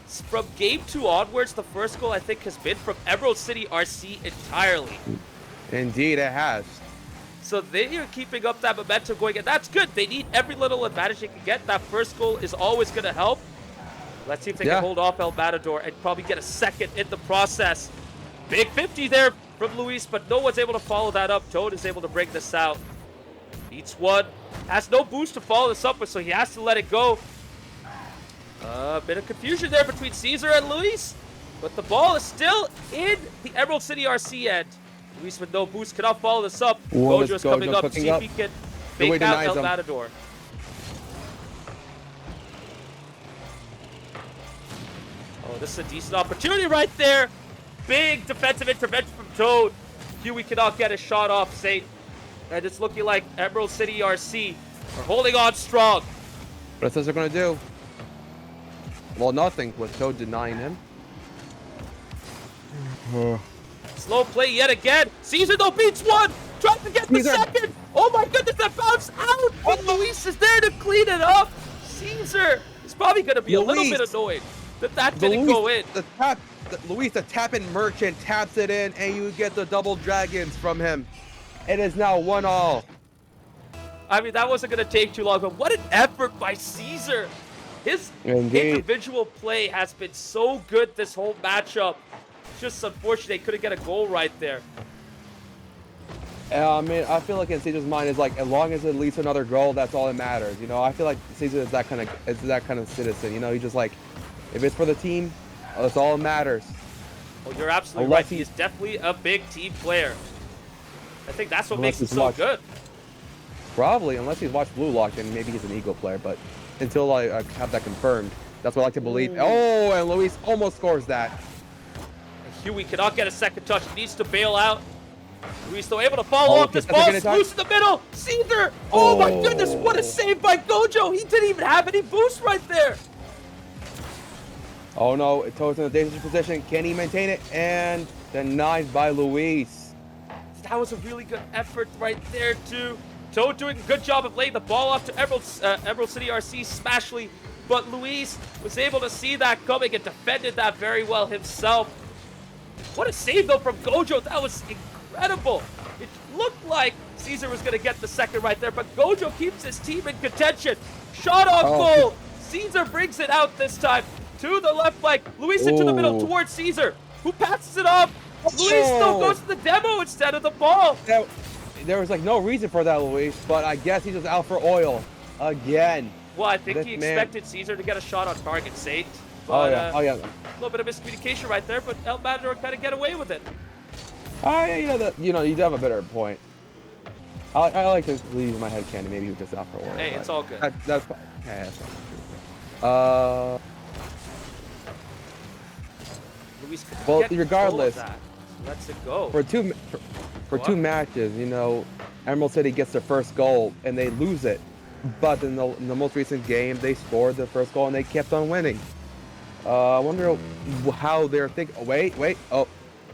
From game 2 onwards, the first goal I think has been from Emerald City RC entirely. Indeed, it has. So they are keeping up that momentum going, and that's good. They need every little advantage they can get. That first goal is always going to help. Let's see if they can hold off El Matador and probably get a second in the process. Big 50 there from Luis, but no one's able to follow that up. Toad is able to bring this out. Beats one. Has no boost to follow this up with, so he has to let it go. A bit of confusion there between Caesar and Luis, but the ball is still in the Emerald City RC end. Luis with no boost cannot follow this up. Gojo's coming up to see if he can fake out El Matador. Oh, this is a decent opportunity right there. Big defensive intervention from Toad. Huey cannot get a shot off Saint. And it's looking like Emerald City RC are holding on strong. What else are going to do? Well, nothing with Toad denying him. Slow play yet again. Caesar though beats one. Tries to get the second. Oh my goodness, that bounced out. But Luis is there to clean it up. Caesar is probably going to be a little bit annoyed that didn't go in. Luis, the tapping merchant, taps it in, and you get the double dragons from him. It is now 1-all. I mean, that wasn't going to take too long, but what an effort by Caesar. His Indeed. individual play has been so good this whole matchup. Just unfortunate they couldn't get a goal right there. I mean, I feel like in Caesar's mind is like, as long as it leads to another goal, that's all that matters. You know, I feel like Caesar is that kind of citizen. You know, he's just like, if it's for the team, that's all that matters. Well, you're absolutely Unless right. He is definitely a big team player. I think that's what makes him so watched- good. Probably, unless he's watched Blue Lock, then maybe he's an Eagle player. But until I have that confirmed, that's what I like to believe. Ooh. Oh, and Luis almost scores that. Huey cannot get a second touch. He needs to bail out. Luis still able to follow up. This that's a ball's good touch. loose in the middle. Caesar! Oh my Oh. goodness, what a save by Gojo. He didn't even have any boost right there. Oh no, Toad's in a dangerous position. Can he maintain it? And denied by Luis. That was a really good effort right there too. Toad doing a good job of laying the ball off to Emerald City RC Smashly, but Luis was able to see that coming and defended that very well himself. What a save though from Gojo. That was incredible. It looked like Caesar was going to get the second right there, but Gojo keeps his team in contention. Shot on goal. Caesar brings it out this time to the left flank. Luis into the middle Ooh. towards Caesar, who passes it off. Luis still goes to the demo instead of the ball. There was like no reason for that, Luis, but I guess he's just out for oil again. Well, I think This he man- expected Caesar to get a shot on target, Saint. Oh But, yeah, A little bit of miscommunication right there, but El Matador kind of get away with it. yeah, you know, you do have a better point. I like to leave my head candy. Maybe he was just out for oil. Hey, but it's all good. That's fine. Yeah, that's fine. Luis could Well, get control of regardless, that. Lets it go. for two Go two on. matches, you know, Emerald City gets their first goal and they lose it. But in the most recent game, they scored the first goal and they kept on winning. I wonder how they're thinking. Oh, wait. Oh,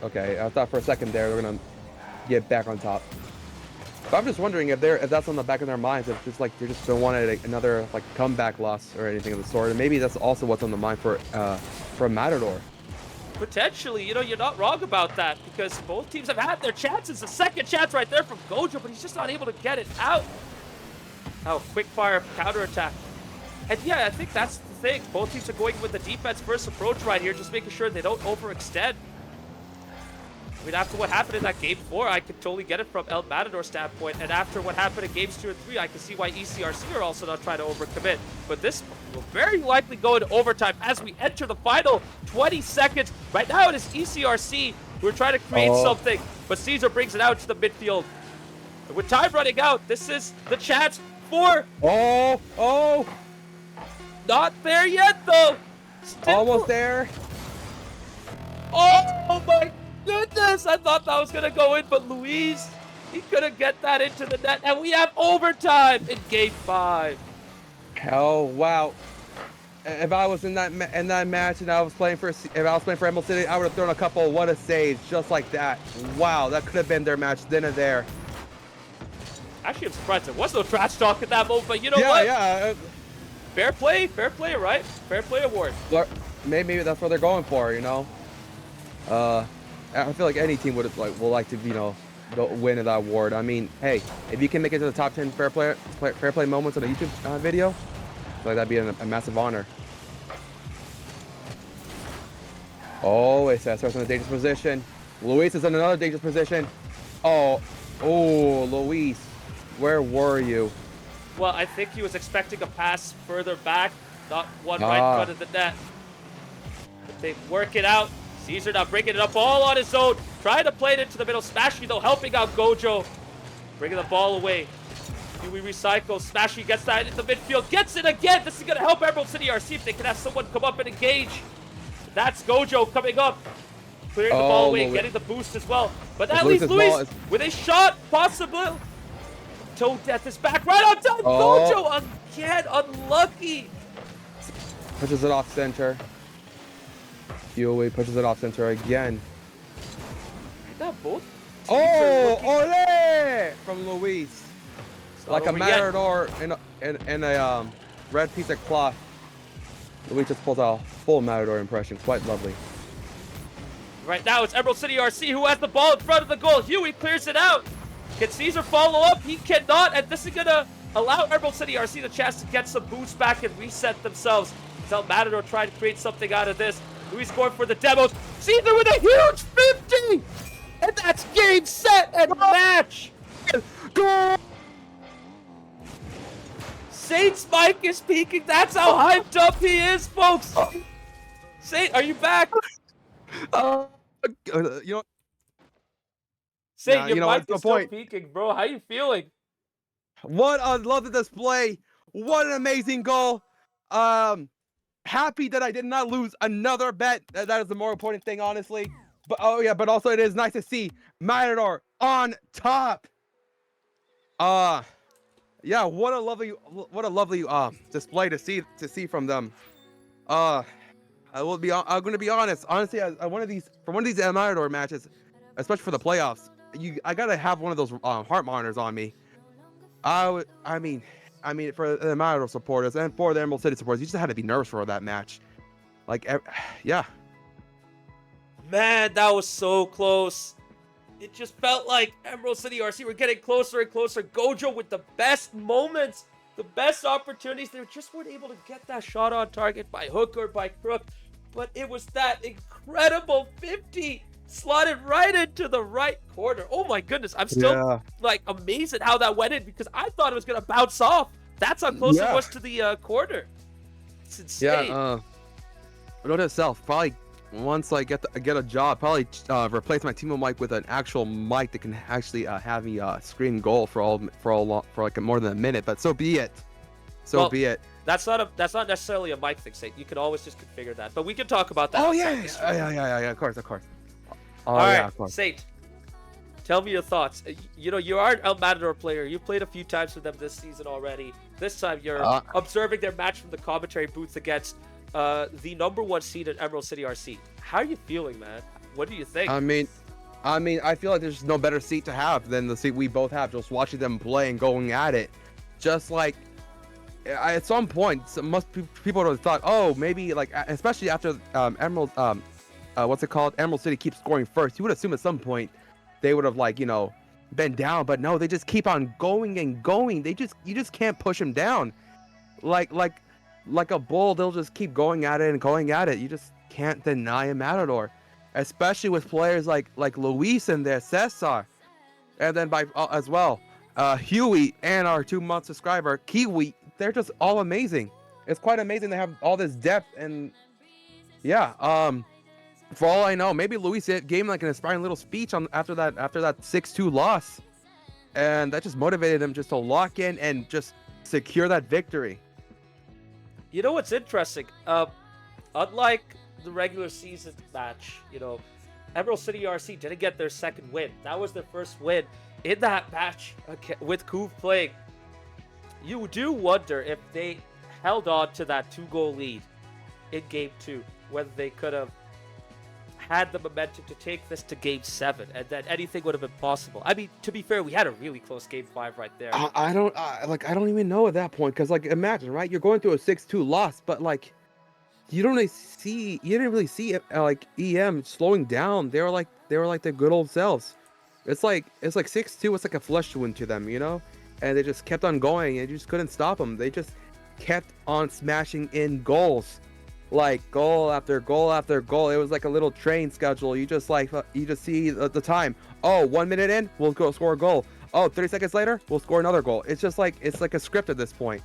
okay. I thought for a second there they're gonna get back on top. But I'm just wondering if that's on the back of their minds, if just like they're just don't want another like comeback loss or anything of the sort. And maybe that's also what's on the mind for Matador. Potentially, you know, you're not wrong about that because both teams have had their chances. A second chance right there from Gojo, but he's just not able to get it out. Oh, quick fire counterattack. And yeah, I think that's the thing. Both teams are going with the defense first approach right here, just making sure they don't overextend. I mean, after what happened in that game 4, I could totally get it from El Matador's standpoint. And after what happened in games 2 and 3, I can see why ECRC are also not trying to overcommit. But this will very likely go into overtime as we enter the final 20 seconds. Right now it is ECRC who are trying to create something, but Caesar brings it out to the midfield. And with time running out, this is the chance for... Oh! Not there yet, though. Still... Almost there. Oh my goodness! I thought that was gonna go in, but Luis, he couldn't get that into the net, and we have overtime in Game 5. Oh wow! If I was in that match and I was playing for Emerald City, I would have thrown a couple what a saves just like that. Wow, that could have been their match then and there. Actually, I'm surprised there was no trash talk at that moment, but you know what? Yeah. Fair play, right? Fair play award. Maybe that's what they're going for, you know. I feel like any team would like to, you know, win that award. I mean, hey, if you can make it to the top 10 fair play moments on a YouTube video, I feel like that'd be a massive honor. Oh, it says starts in a dangerous position. Luis is in another dangerous position. Oh, Luis, where were you? Well, I think he was expecting a pass further back, not one right in front of the net. But they work it out. Caesar now bringing it up all on his own, trying to play it into the middle. Smashy though helping out Gojo, bringing the ball away. Huey recycles. Smashy gets that in the midfield, gets it again. This is going to help Emerald City RC if they can have someone come up and engage. That's Gojo coming up, clearing the ball away, getting the boost as well. But that leaves Luis with a shot possible. Toe Death is back right on time. Gojo again, unlucky. Pushes it off center. Huey pushes it off center again. Both ole from Luis. Like a Matador in a red piece of cloth. Luis just pulls out a full Matador impression. Quite lovely. Right now, it's Emerald City RC who has the ball in front of the goal. Huey clears it out. Can Caesar follow up? He cannot, and this is going to allow Emerald City RC the chance to get some boost back and reset themselves. El Matador trying to create something out of this. Huey scored for the Demos. Caesar with a huge 50! And that's game, set, and match! Goal! Saint's mic is peaking. That's how hyped up he is, folks. Saint, are you back? You know, Saint, Nah, your you know what, mic no is still point. peaking, bro. How you feeling? what a lovely display! What an amazing goal! Happy that I did not lose another bet. That is the more important thing, honestly. But but also it is nice to see Matador on top. Yeah, what a lovely display to see from them. I'm gonna be honest. Honestly, one of these Matador matches, especially for the playoffs, I gotta have one of those heart monitors on me. I mean, for the Matador supporters and for the Emerald City supporters, you just had to be nervous for that match. Like, yeah. Man, that was so close. It just felt like Emerald City RC were getting closer and closer. Gojo with the best moments, the best opportunities. They just weren't able to get that shot on target by hook or by crook. But it was that incredible 50 slotted right into the right corner. Oh my goodness. I'm still like amazed at how that went in because I thought it was going to bounce off. That's how close it was to the corner. It's insane. Yeah, note itself, probably once I get a job, probably replace my Timo mic with an actual mic that can actually have me scream goal for like more than a minute. But so be it. So be it. That's not necessarily a mic thing, Saint. You can always just configure that. But we can talk about that. Oh yeah. Of course. All right, Saint. Tell me your thoughts. You know, you are an El Matador player. You played a few times with them this season already. This time you're observing their match from the commentary booth against the #1 seed at Emerald City RC. How are you feeling, man? What do you think? I mean, I feel like there's no better seat to have than the seat we both have. Just watching them play and going at it. Just like at some point, people would have thought, oh, maybe like, especially after Emerald, what's it called? Emerald City keeps scoring first. You would assume at some point they would have been down, but no, they just keep on going and going. You just can't push them down. Like a bull, they'll just keep going at it and going at it. You just can't deny a Matador, especially with players like Luis and their Cesar, and then as well, Huey and our 2-month subscriber Kiwi. They're just all amazing. It's quite amazing they have all this depth, and yeah. For all I know, maybe Luis gave him like an inspiring little speech after that 6-2 loss, and that just motivated him just to lock in and just secure that victory. You know what's interesting? Unlike the regular season match, Emerald City RC didn't get their second win. That was their first win in that match with Kuv playing. You do wonder if they held on to that 2-goal lead in Game 2, whether they could have had the momentum to take this to Game 7, and then anything would have been possible. I mean, to be fair, we had a really close Game 5 right there. I don't even know at that point, because imagine, right? You're going through a 6-2 loss, but you didn't really see EM slowing down. They were like their good old selves. It's like 6-2. It's like a flesh wound to them, and they just kept on going, and you just couldn't stop them. They just kept on smashing in goals. Like goal after goal after goal. It was like a little train schedule. You just see the time. Oh, 1 minute in, we'll go score a goal. Oh, 30 seconds later, we'll score another goal. It's just like a script at this point.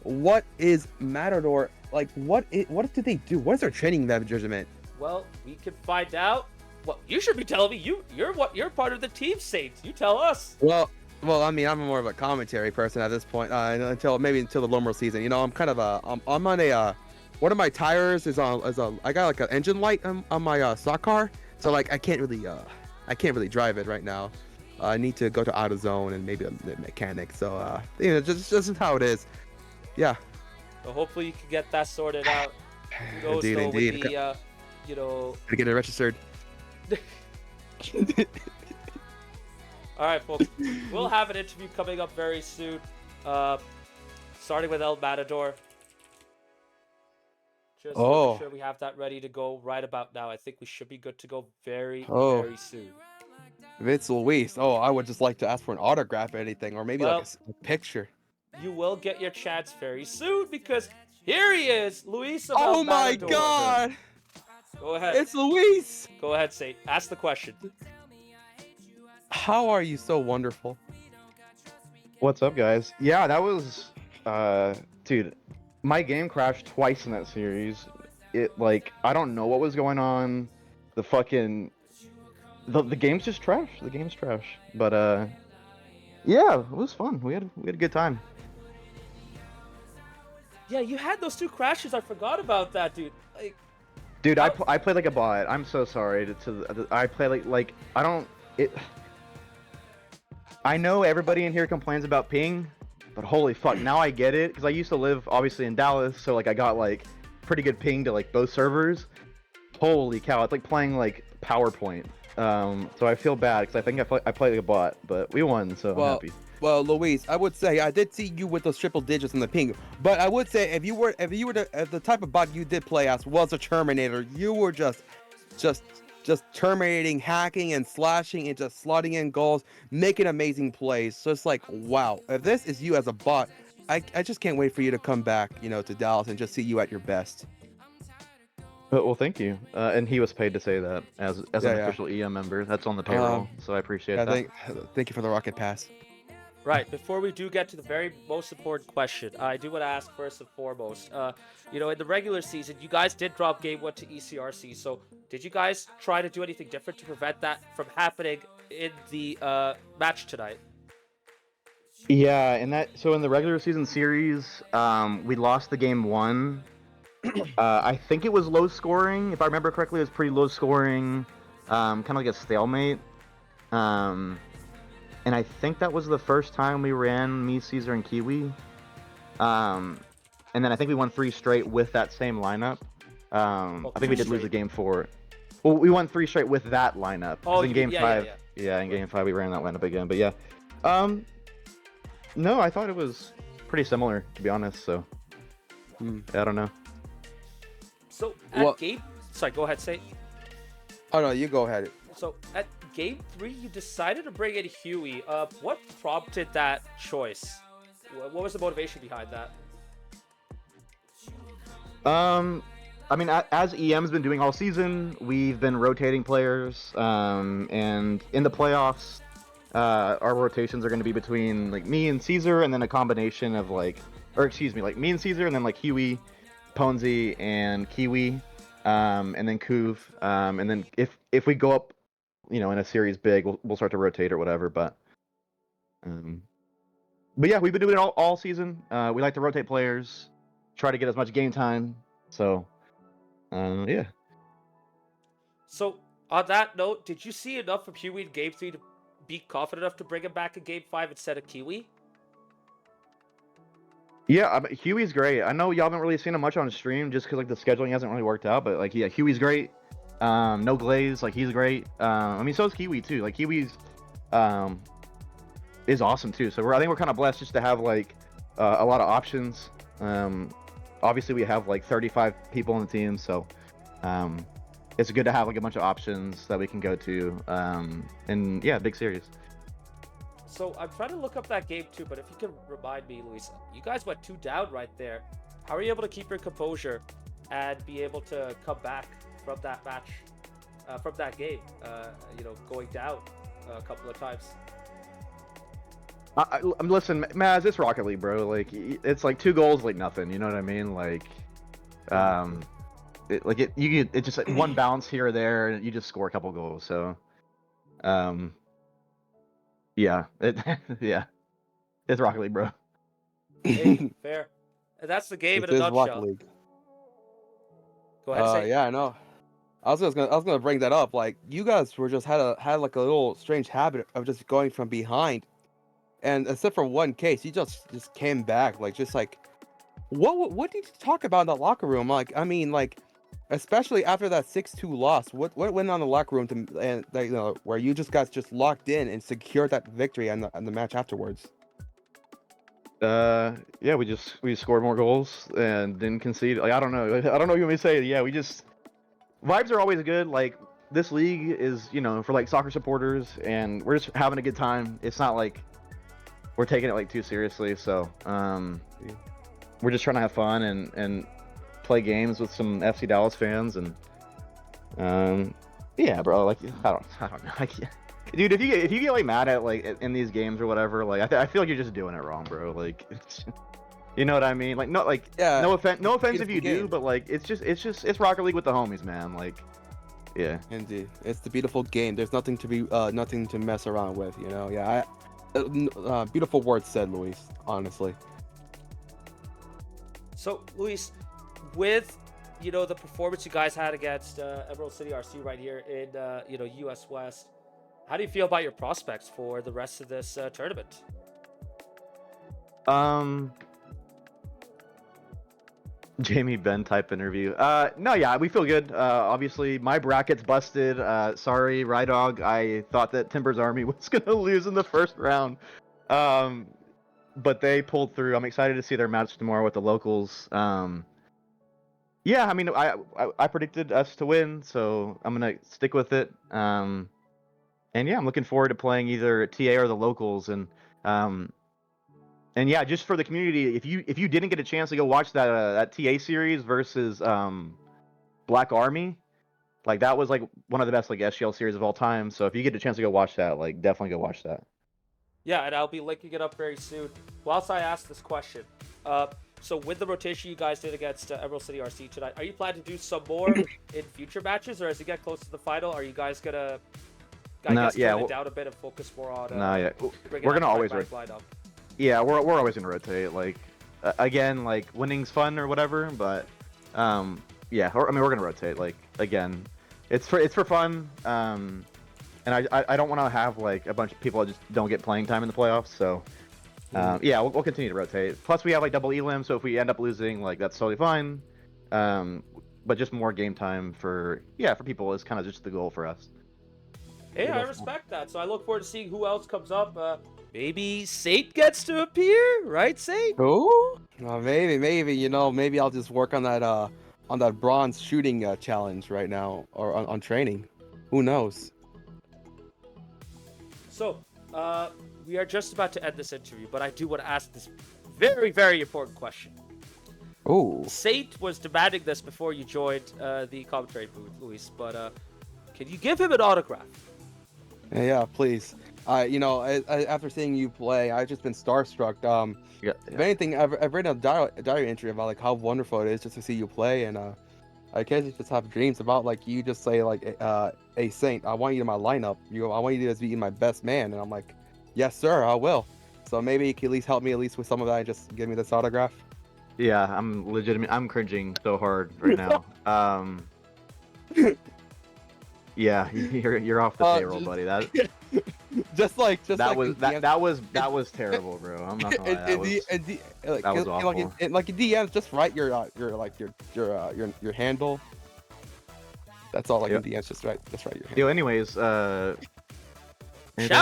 What is Matador like? What do they do? What is their training regimen? Well, we can find out. Well, you should be telling me. You're part of the team, Saints. You tell us. Well, I mean, I'm more of a commentary person at this point. Until the Lumber season. I'm kind of I'm on a one of my tires is I got like an engine light on my stock car, so I can't really drive it right now. I need to go to AutoZone and maybe a mechanic. So just how it is. Yeah. So hopefully you can get that sorted out. Who knows, Indeed. With the, to get it registered. All right, folks. We'll have an interview coming up very soon, starting with El Matador. Just making Oh, sure we have that ready to go right about now. I think we should be good to go very, oh, very soon. if it's Luis, oh, I would just like to ask for an autograph or anything, or maybe like Well, a picture. you will get your chance very soon because here he is, Luis of El Oh my Matador. God, Go ahead. it's Luis. Go ahead, Saint. Ask the question. How are you so wonderful? What's up, guys? Yeah, that was, dude, my game crashed twice in that series. It, like, I don't know what was going on. The fucking, the game's just trash. The game's trash. But, yeah, it was fun. We had a good time. Yeah, you had those 2 crashes. I forgot about that, dude. Like, Dude, How- I played like a bot. I'm so sorry I play like, I don't, it, I know everybody in here complains about ping, but holy fuck, now I get it, because I used to live, obviously, in Dallas, so, like, I got, like, pretty good ping to, like, both servers. Holy cow, it's like playing, like, PowerPoint. So I feel bad, because I think I played like a bot, but we won, so I'm happy. Well, Luis, I would say I did see you with those triple digits in the ping, but I would say if you were the type of bot you did play as was a Terminator, you were just terminating, hacking, and slashing, and just slotting in goals, making amazing plays. So it's like, wow, if this is you as a bot, I just can't wait for you to come back, to Dallas and just see you at your best. Well, thank you. And he was paid to say that as an Yeah. official EM member. That's on the payroll, so I appreciate Yeah, that. thank you for the rocket pass. Right, before we do get to the very most important question, I do want to ask first and foremost, in the regular season, you guys did drop Game 1 to ECRC, so did you guys try to do anything different to prevent that from happening in the match tonight? Yeah, so in the regular season series, we lost the game 1. I think it was low scoring. If I remember correctly, it was pretty low scoring, kind of like a stalemate. And I think that was the first time we ran me, Caesar, and Kiwi. And then I think we won 3 straight with that same lineup. I think we did lose the game 4. Well, we won 3 straight with that lineup. Oh, in game 5. yeah. In game 5 we ran that lineup again. But yeah, no, I thought it was pretty similar, to be honest. So I don't know. So at sorry, go ahead, say. Oh no, you go ahead. So at Game 3, you decided to bring in Huey. What prompted that choice? What was the motivation behind that? I mean, as EM's been doing all season, we've been rotating players, and in the playoffs, our rotations are going to be between like me and Caesar, and then a combination of like me and Caesar, and then like Huey, Ponzi, and Kiwi, and then Kuv, and then if we go up, in a series big, we'll start to rotate or whatever. But yeah, we've been doing it all season. We like to rotate players, try to get as much game time. So yeah. So on that note, did you see enough from Huey in Game 3 to be confident enough to bring him back in Game 5 instead of Kiwi? Yeah, Huey's great. I know y'all haven't really seen him much on stream just because like the scheduling hasn't really worked out. But like, yeah, Huey's great. No glaze, like he's great. I mean, so is Kiwi too. Like Kiwi's is awesome too. So I think we're kind of blessed just to have like a lot of options. Obviously we have like 35 people on the team, so it's good to have like a bunch of options that we can go to. And yeah, big series. So I'm trying to look up that game too, but if you can remind me, Luis, you guys went 2 down right there. How are you able to keep your composure and be able to come back from that match, from that game, going down a couple of times? Listen, Maz, it's Rocket League, bro. Like, it's like 2 goals, like nothing. You know what I mean? Like, it's just like one bounce here or there, and you just score a couple goals. So, yeah, yeah, it's Rocket League, bro. Hey, fair. And that's the game in a nutshell. Go ahead. Yeah, I know. I was gonna bring that up. Like, you guys were just had like a little strange habit of just going from behind, and except for one case, you just came back. Like, just like, what did you talk about in the locker room? Like, I mean, like, especially after that 6-2 loss, what went on in the locker room where you just guys just locked in and secured that victory and the match afterwards? Yeah, we scored more goals and didn't concede. Like, I don't know. I don't know what you want me to say. Yeah, we just vibes are always good. Like this league is, for like soccer supporters, and we're just having a good time. It's not like we're taking it like too seriously. So we're just trying to have fun and play games with some FC Dallas fans and yeah, bro. Like I don't know. Dude, if you get like mad at like in these games or whatever, like I feel like you're just doing it wrong, bro. Like, you know what I mean? Like Yeah, no offense if beautiful you do, game. but like it's Rocket League with the homies, man. Like, yeah. Indeed, it's the beautiful game. There's nothing to be nothing to mess around with. Yeah. Beautiful words said, Luis. Honestly. So, Luis, with the performance you guys had against Emerald City RC right here in US West, how do you feel about your prospects for the rest of this tournament? Jamie Ben type interview. No, yeah, we feel good. Obviously, my bracket's busted. Sorry, Rydog. I thought that Timber's Army was gonna lose in the first round. But they pulled through. I'm excited to see their match tomorrow with the locals. Yeah, I mean, I predicted us to win, so I'm gonna stick with it. And yeah, I'm looking forward to playing either TA or the locals. And yeah, just for the community, if you didn't get a chance to go watch that TA series versus Black Army, like that was like one of the best like SGL series of all time. So if you get a chance to go watch that, like definitely go watch that. Yeah, and I'll be linking it up very soon. Whilst I ask this question, so with the rotation you guys did against Emerald City RC tonight, are you planning to do some more in future matches, or as you get close to the final, are you guys gonna tone it down a bit and focus more on? We're gonna always lineup. Yeah, we're always gonna rotate. Like again, like winning's fun or whatever, but yeah, I mean we're gonna rotate. Like again, it's for fun. And I don't want to have like a bunch of people that just don't get playing time in the playoffs. So yeah, we'll continue to rotate. Plus we have like double elim, so if we end up losing, like that's totally fine. But just more game time for people is kind of just the goal for us. Hey, I respect that. So I look forward to seeing who else comes up. Maybe Saint gets to appear, right, Saint? Who? Maybe. Maybe I'll just work on that bronze shooting challenge right now, or on training. Who knows? So, we are just about to end this interview, but I do want to ask this very, very important question. Oh. Saint was demanding this before you joined the commentary booth, Luis, but can you give him an autograph? Yeah, please. After seeing you play, I've just been starstruck. If anything, I've written a diary entry about like how wonderful it is just to see you play, and I can't just have dreams about like you just say like, "Hey Saint, I want you in my lineup. I want you to be my best man," and I'm like, "Yes, sir, I will." So maybe you can at least help me with some of that and just give me this autograph. Yeah, I'm cringing so hard right now. Yeah, you're off the payroll, buddy. That was terrible, bro. I'm not gonna lie. That was awful. Like in DMs, just write your handle. That's all. Like in DMs, just write your handle. Yo, anyways, shout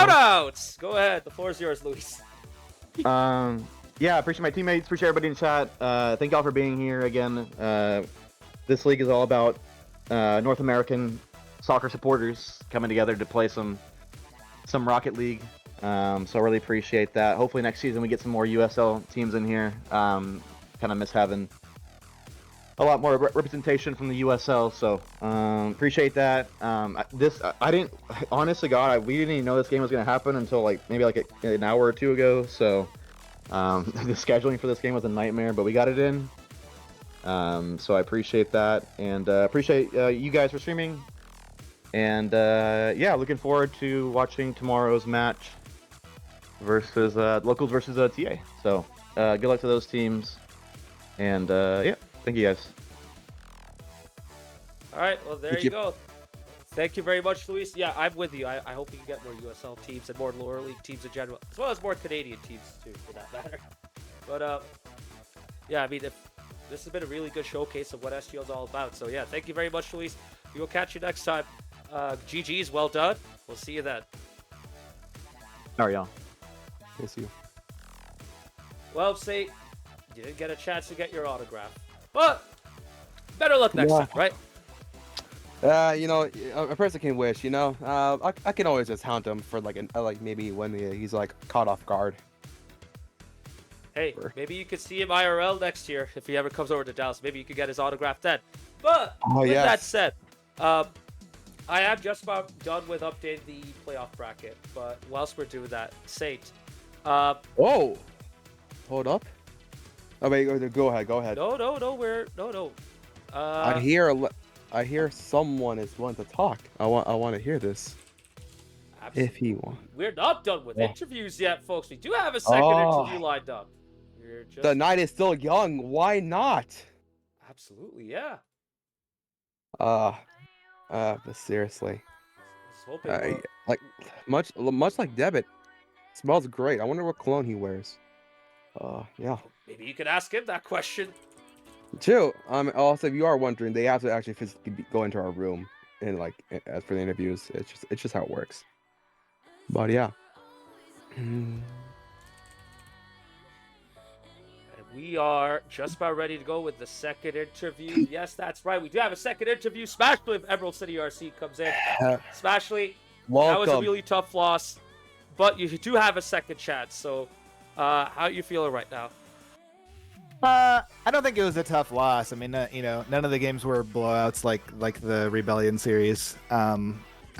outs. Go ahead. The floor is yours, Luis. Yeah, I appreciate my teammates. Appreciate everybody in chat. Thank y'all for being here again. This league is all about North American soccer supporters coming together to play some Rocket League. So I really appreciate that. Hopefully next season we get some more USL teams in here. Kind of miss having a lot more representation from the USL. So appreciate that. I didn't, honest to God, we didn't even know this game was gonna happen until maybe an hour or two ago. So the scheduling for this game was a nightmare, but we got it in. So I appreciate that, and appreciate you guys for streaming. And yeah, looking forward to watching tomorrow's match versus locals versus TA. So good luck to those teams, and yeah, thank you guys. All right, well there you go. Thank you very much, Luis. Yeah, I'm with you. I hope we can get more USL teams and more lower league teams in general, as well as more Canadian teams too, for that matter. But yeah, I mean, this has been a really good showcase of what SGL is all about. So yeah, thank you very much, Luis. We will catch you next time. GG's, well done. We'll see you then. All right, y'all. See you. Well, say you didn't get a chance to get your autograph, but better luck next Yeah. time, right? A person can wish. I can always just hound him for like maybe when he's like caught off guard. Hey, maybe you could see him IRL next year if he ever comes over to Dallas. Maybe you could get his autograph then. But with yes. that said, I am just about done with updating the playoff bracket. But whilst we're doing that, Saint. Oh, hold up. Oh wait, go ahead. No. I hear someone is wanting to talk. I want to hear this. Absolutely. If he wants. We're not done with interviews yet, folks. We do have a second interview lined up. The night is still young. Why not? Absolutely, yeah. But seriously, Just hoping like much like Debit, smells great. I wonder what cologne he wears. Yeah. maybe you could ask him that question. True. Also, if you are wondering, they have to actually physically go into our room and as for the interviews. It's just how it works. But yeah. And we are just about ready to go with the second interview. Yes, that's right. We do have a second interview. Smashly if Emerald City RC comes in. Smashly, that was a really tough loss, but you do have a second chance. So, how are you feeling right now? I don't think it was a tough loss. I mean, none of the games were blowouts like the Rebellion series.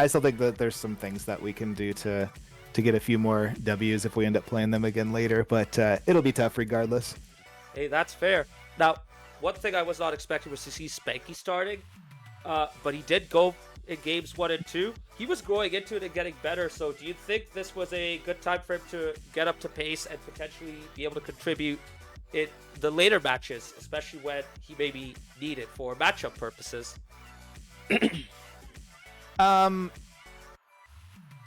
I still think that there's some things that we can do to get a few more W's if we end up playing them again later, but it'll be tough regardless. Hey, that's fair. Now, one thing I was not expecting was to see Spanky starting, but he did go in games 1 and 2. He was growing into it and getting better, so do you think this was a good time for him to get up to pace and potentially be able to contribute in the later matches, especially when he may be needed for matchup purposes?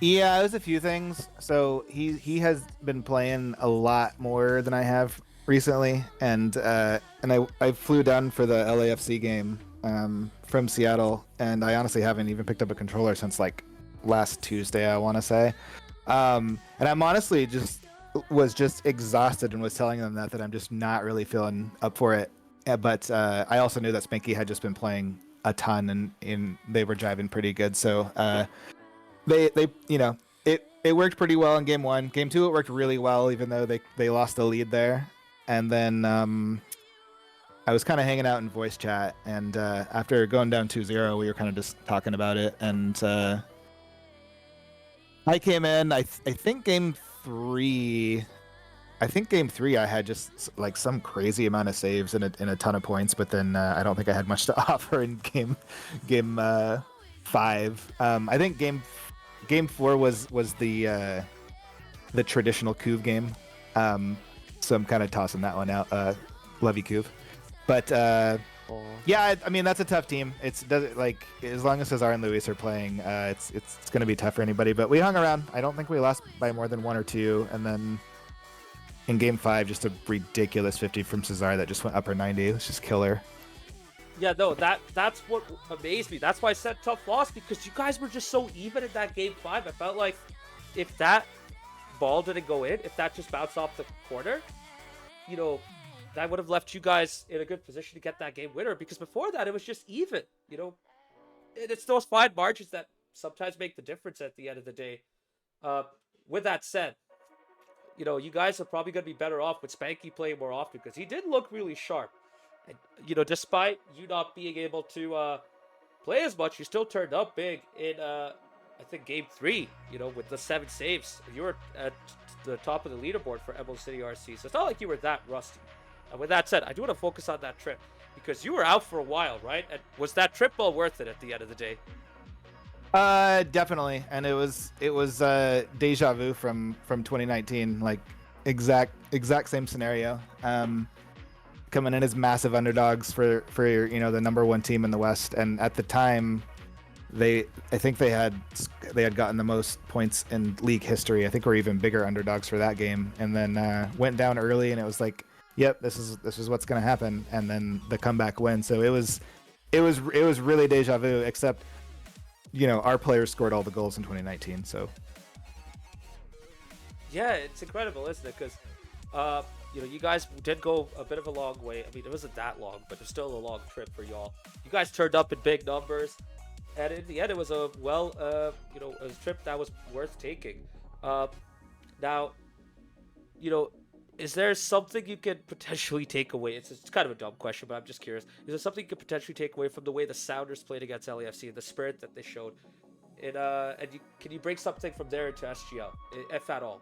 Yeah, there's a few things. So he has been playing a lot more than I have recently, and I flew down for the LAFC game from Seattle, and I honestly haven't even picked up a controller since like last Tuesday, I want to say. And I'm honestly was exhausted and was telling them that I'm just not really feeling up for it. But I also knew that Spanky had just been playing a ton and they were driving pretty good. So it worked pretty well in game 1. Game 2 it worked really well, even though they lost the lead there. And then I was kind of hanging out in voice chat, and after going down 2-0, we were kind of just talking about it. And I came in. I think game 3. I had just like some crazy amount of saves and a ton of points, but then I don't think I had much to offer in game 5. I think game 4 was the traditional Couve game. So I'm kind of tossing that one out. Levy Couve. But yeah, I mean that's a tough team. Like as long as Cesar and Luis are playing, it's going to be tough for anybody. But we hung around. I don't think we lost by more than 1 or 2, and then in game 5, just a ridiculous 50 from Cesar that just went upper 90. It's just killer. Yeah, no, that's what amazed me. That's why I said tough loss, because you guys were just so even in that game 5. I felt like if that ball didn't go in, if that just bounced off the corner, that would have left you guys in a good position to get that game winner, because before that it was just even. It's those fine margins that sometimes make the difference at the end of the day. With that said, you guys are probably going to be better off with Spanky playing more often, because he did look really sharp. And, despite you not being able to play as much, you still turned up big in, I think, game 3, with the 7 saves. You were at the top of the leaderboard for Emerald City RC, so it's not like you were that rusty. And with that said, I do want to focus on that trip, because you were out for a while, right? And was that trip well worth it at the end of the day? Definitely, and it was deja vu from 2019, like exact same scenario. Coming in as massive underdogs for the number 1 team in the West, and at the time, I think they had gotten the most points in league history. I think we're even bigger underdogs for that game, and then went down early, and it was like, yep, this is what's gonna happen, and then the comeback win. So it was really deja vu, except our players scored all the goals in 2019. So yeah, it's incredible, isn't it? Because you guys did go a bit of a long way. I mean, it wasn't that long, but it was still a long trip for y'all. You guys turned up in big numbers, and in the end, it was a a trip that was worth taking. Now, is there something you could potentially take away? It's kind of a dumb question, but I'm just curious. Is there something you could potentially take away from the way the Sounders played against LAFC and the spirit that they showed? Can you bring something from there into SGL, if at all?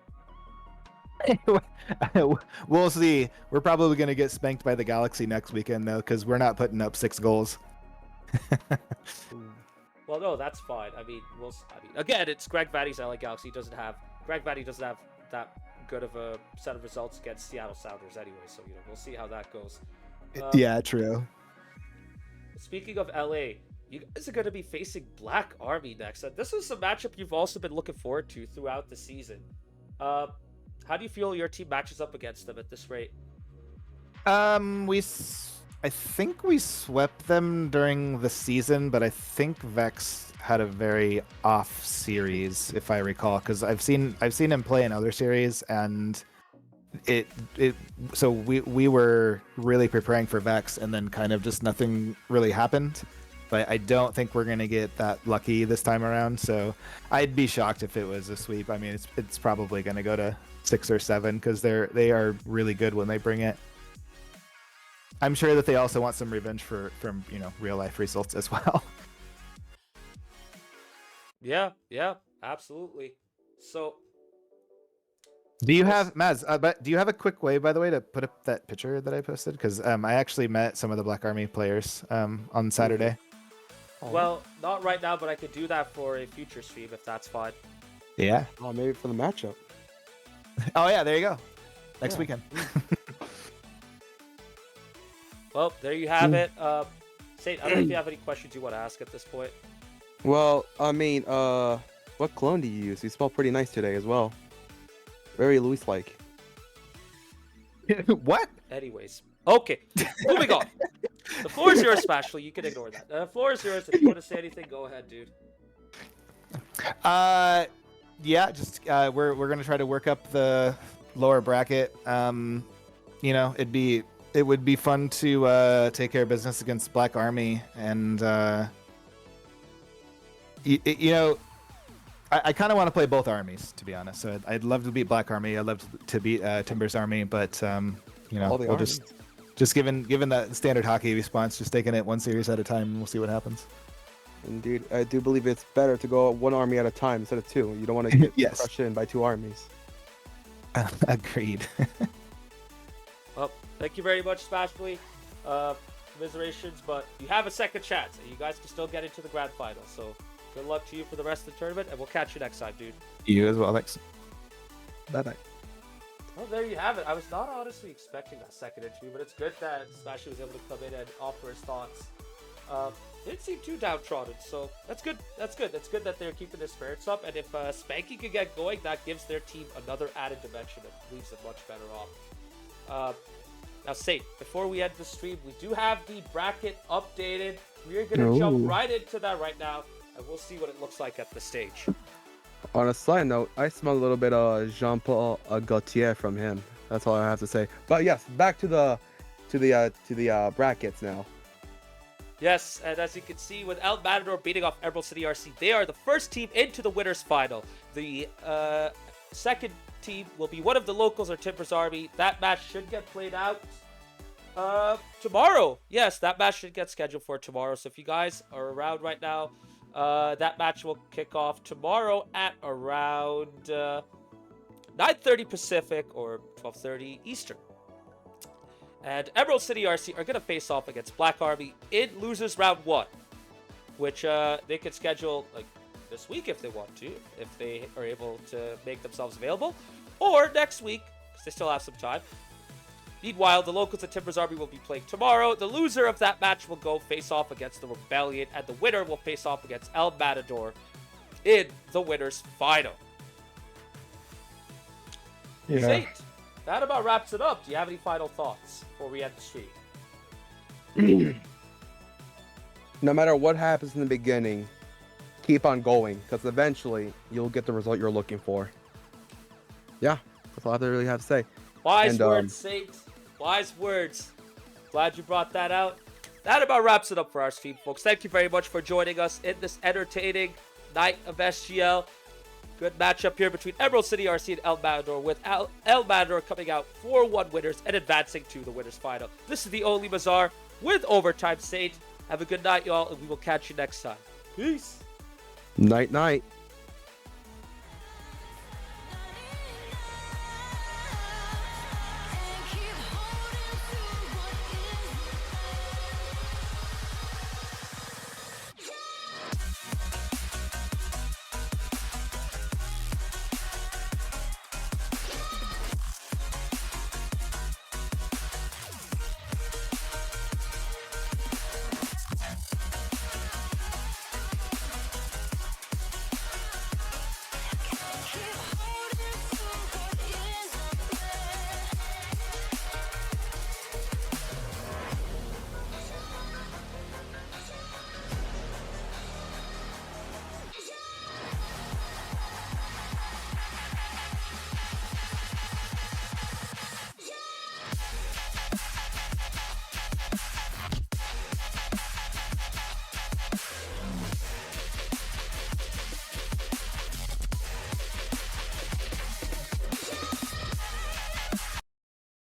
We'll see. We're probably going to get spanked by the Galaxy next weekend, though, because we're not putting up 6 goals. Well, no, that's fine. I mean, again, it's Greg Vanny's LA Galaxy. Greg Vanny doesn't have that good of a set of results against Seattle Sounders anyway. So we'll see how that goes. Yeah, true. Speaking of LA, you guys are going to be facing Black Army next. This is a matchup you've also been looking forward to throughout the season. How do you feel your team matches up against them at this rate? I think we swept them during the season, but I think Vex had a very off series, if I recall, because I've seen him play in other series, and so we were really preparing for Vex, and then kind of just nothing really happened. But I don't think we're gonna get that lucky this time around. So I'd be shocked if it was a sweep. I mean, it's probably gonna go to 6 or 7 because they are really good when they bring it. I'm sure that they also want some revenge from real life results as well. Yeah, absolutely. So, do you have Maz? But do you have a quick way, by the way, to put up that picture that I posted? Because I actually met some of the Black Army players on Saturday. Well, not right now, but I could do that for a future stream if that's fine. Yeah. Oh, maybe for the matchup. Oh yeah, there you go. Next weekend. Well, there you have it. Saint, I don't know if you have any questions you want to ask at this point. Well, I mean, what clone do you use? You smell pretty nice today as well. Very Luis-like. What? Anyways, okay, moving on. The floor is yours, Spashly. You can ignore that. The floor is yours. If you want to say anything, go ahead, dude. Yeah, just we're gonna try to work up the lower bracket. It would be fun to take care of business against Black Army, and I kind of want to play both armies, to be honest. So I'd love to beat Black Army. I'd love to beat Timber's army, but we'll just given that standard hockey response, just taking it one series at a time, and we'll see what happens. Indeed, I do believe it's better to go one army at a time instead of 2. You don't want to get crushed in by 2 armies. Agreed. Well, thank you very much, Spashly. Commiserations, but you have a second chance, and you guys can still get into the grand final. So good luck to you for the rest of the tournament, and we'll catch you next time, dude. You as well, thanks. Bye-bye. Well, there you have it. I was not honestly expecting that second interview, but it's good that Spashly was able to come in and offer his thoughts. Didn't seem too downtrodden, so that's good. That's good that they're keeping their spirits up, and if Spanky can get going, that gives their team another added dimension and leaves them much better off. Now, Saint, before we end the stream, we do have the bracket updated. We're going to jump right into that right now, and we'll see what it looks like at the stage. On a side note, I smell a little bit of Jean-Paul Gaultier from him. That's all I have to say. But yes, back to the brackets now. Yes, and as you can see, with El Matador beating off Emerald City RC, they are the first team into the winners final. The second team will be one of the locals or Timbers Army. That match should get played out tomorrow. Yes, that match should get scheduled for tomorrow. So if you guys are around right now, that match will kick off tomorrow at around 9:30 Pacific or 12:30 Eastern. And Emerald City RC are going to face off against Black Army in losers round 1, which they could schedule like this week if they want to, if they are able to make themselves available, or next week because they still have some time. Meanwhile, the locals at Timbers Army will be playing tomorrow. The loser of that match will go face off against the Rebellion, and the winner will face off against El Matador in the winners final. Yeah. Saint, that about wraps it up. Do you have any final thoughts before we end the stream? No matter what happens in the beginning, keep on going, because eventually you'll get the result you're looking for. Yeah, that's all I really have to say. Wise And, words, Saint. Wise words. Glad you brought that out. That about wraps it up for our stream, folks. Thank you very much for joining us in this entertaining night of SGL. Good matchup here between Emerald City RC and El Matador, with El Matador coming out 4-1 winners and advancing to the winners final. This is the Only Bazaar with Overtime Saint. Have a good night, y'all, and we will catch you next time. Peace. Night, night.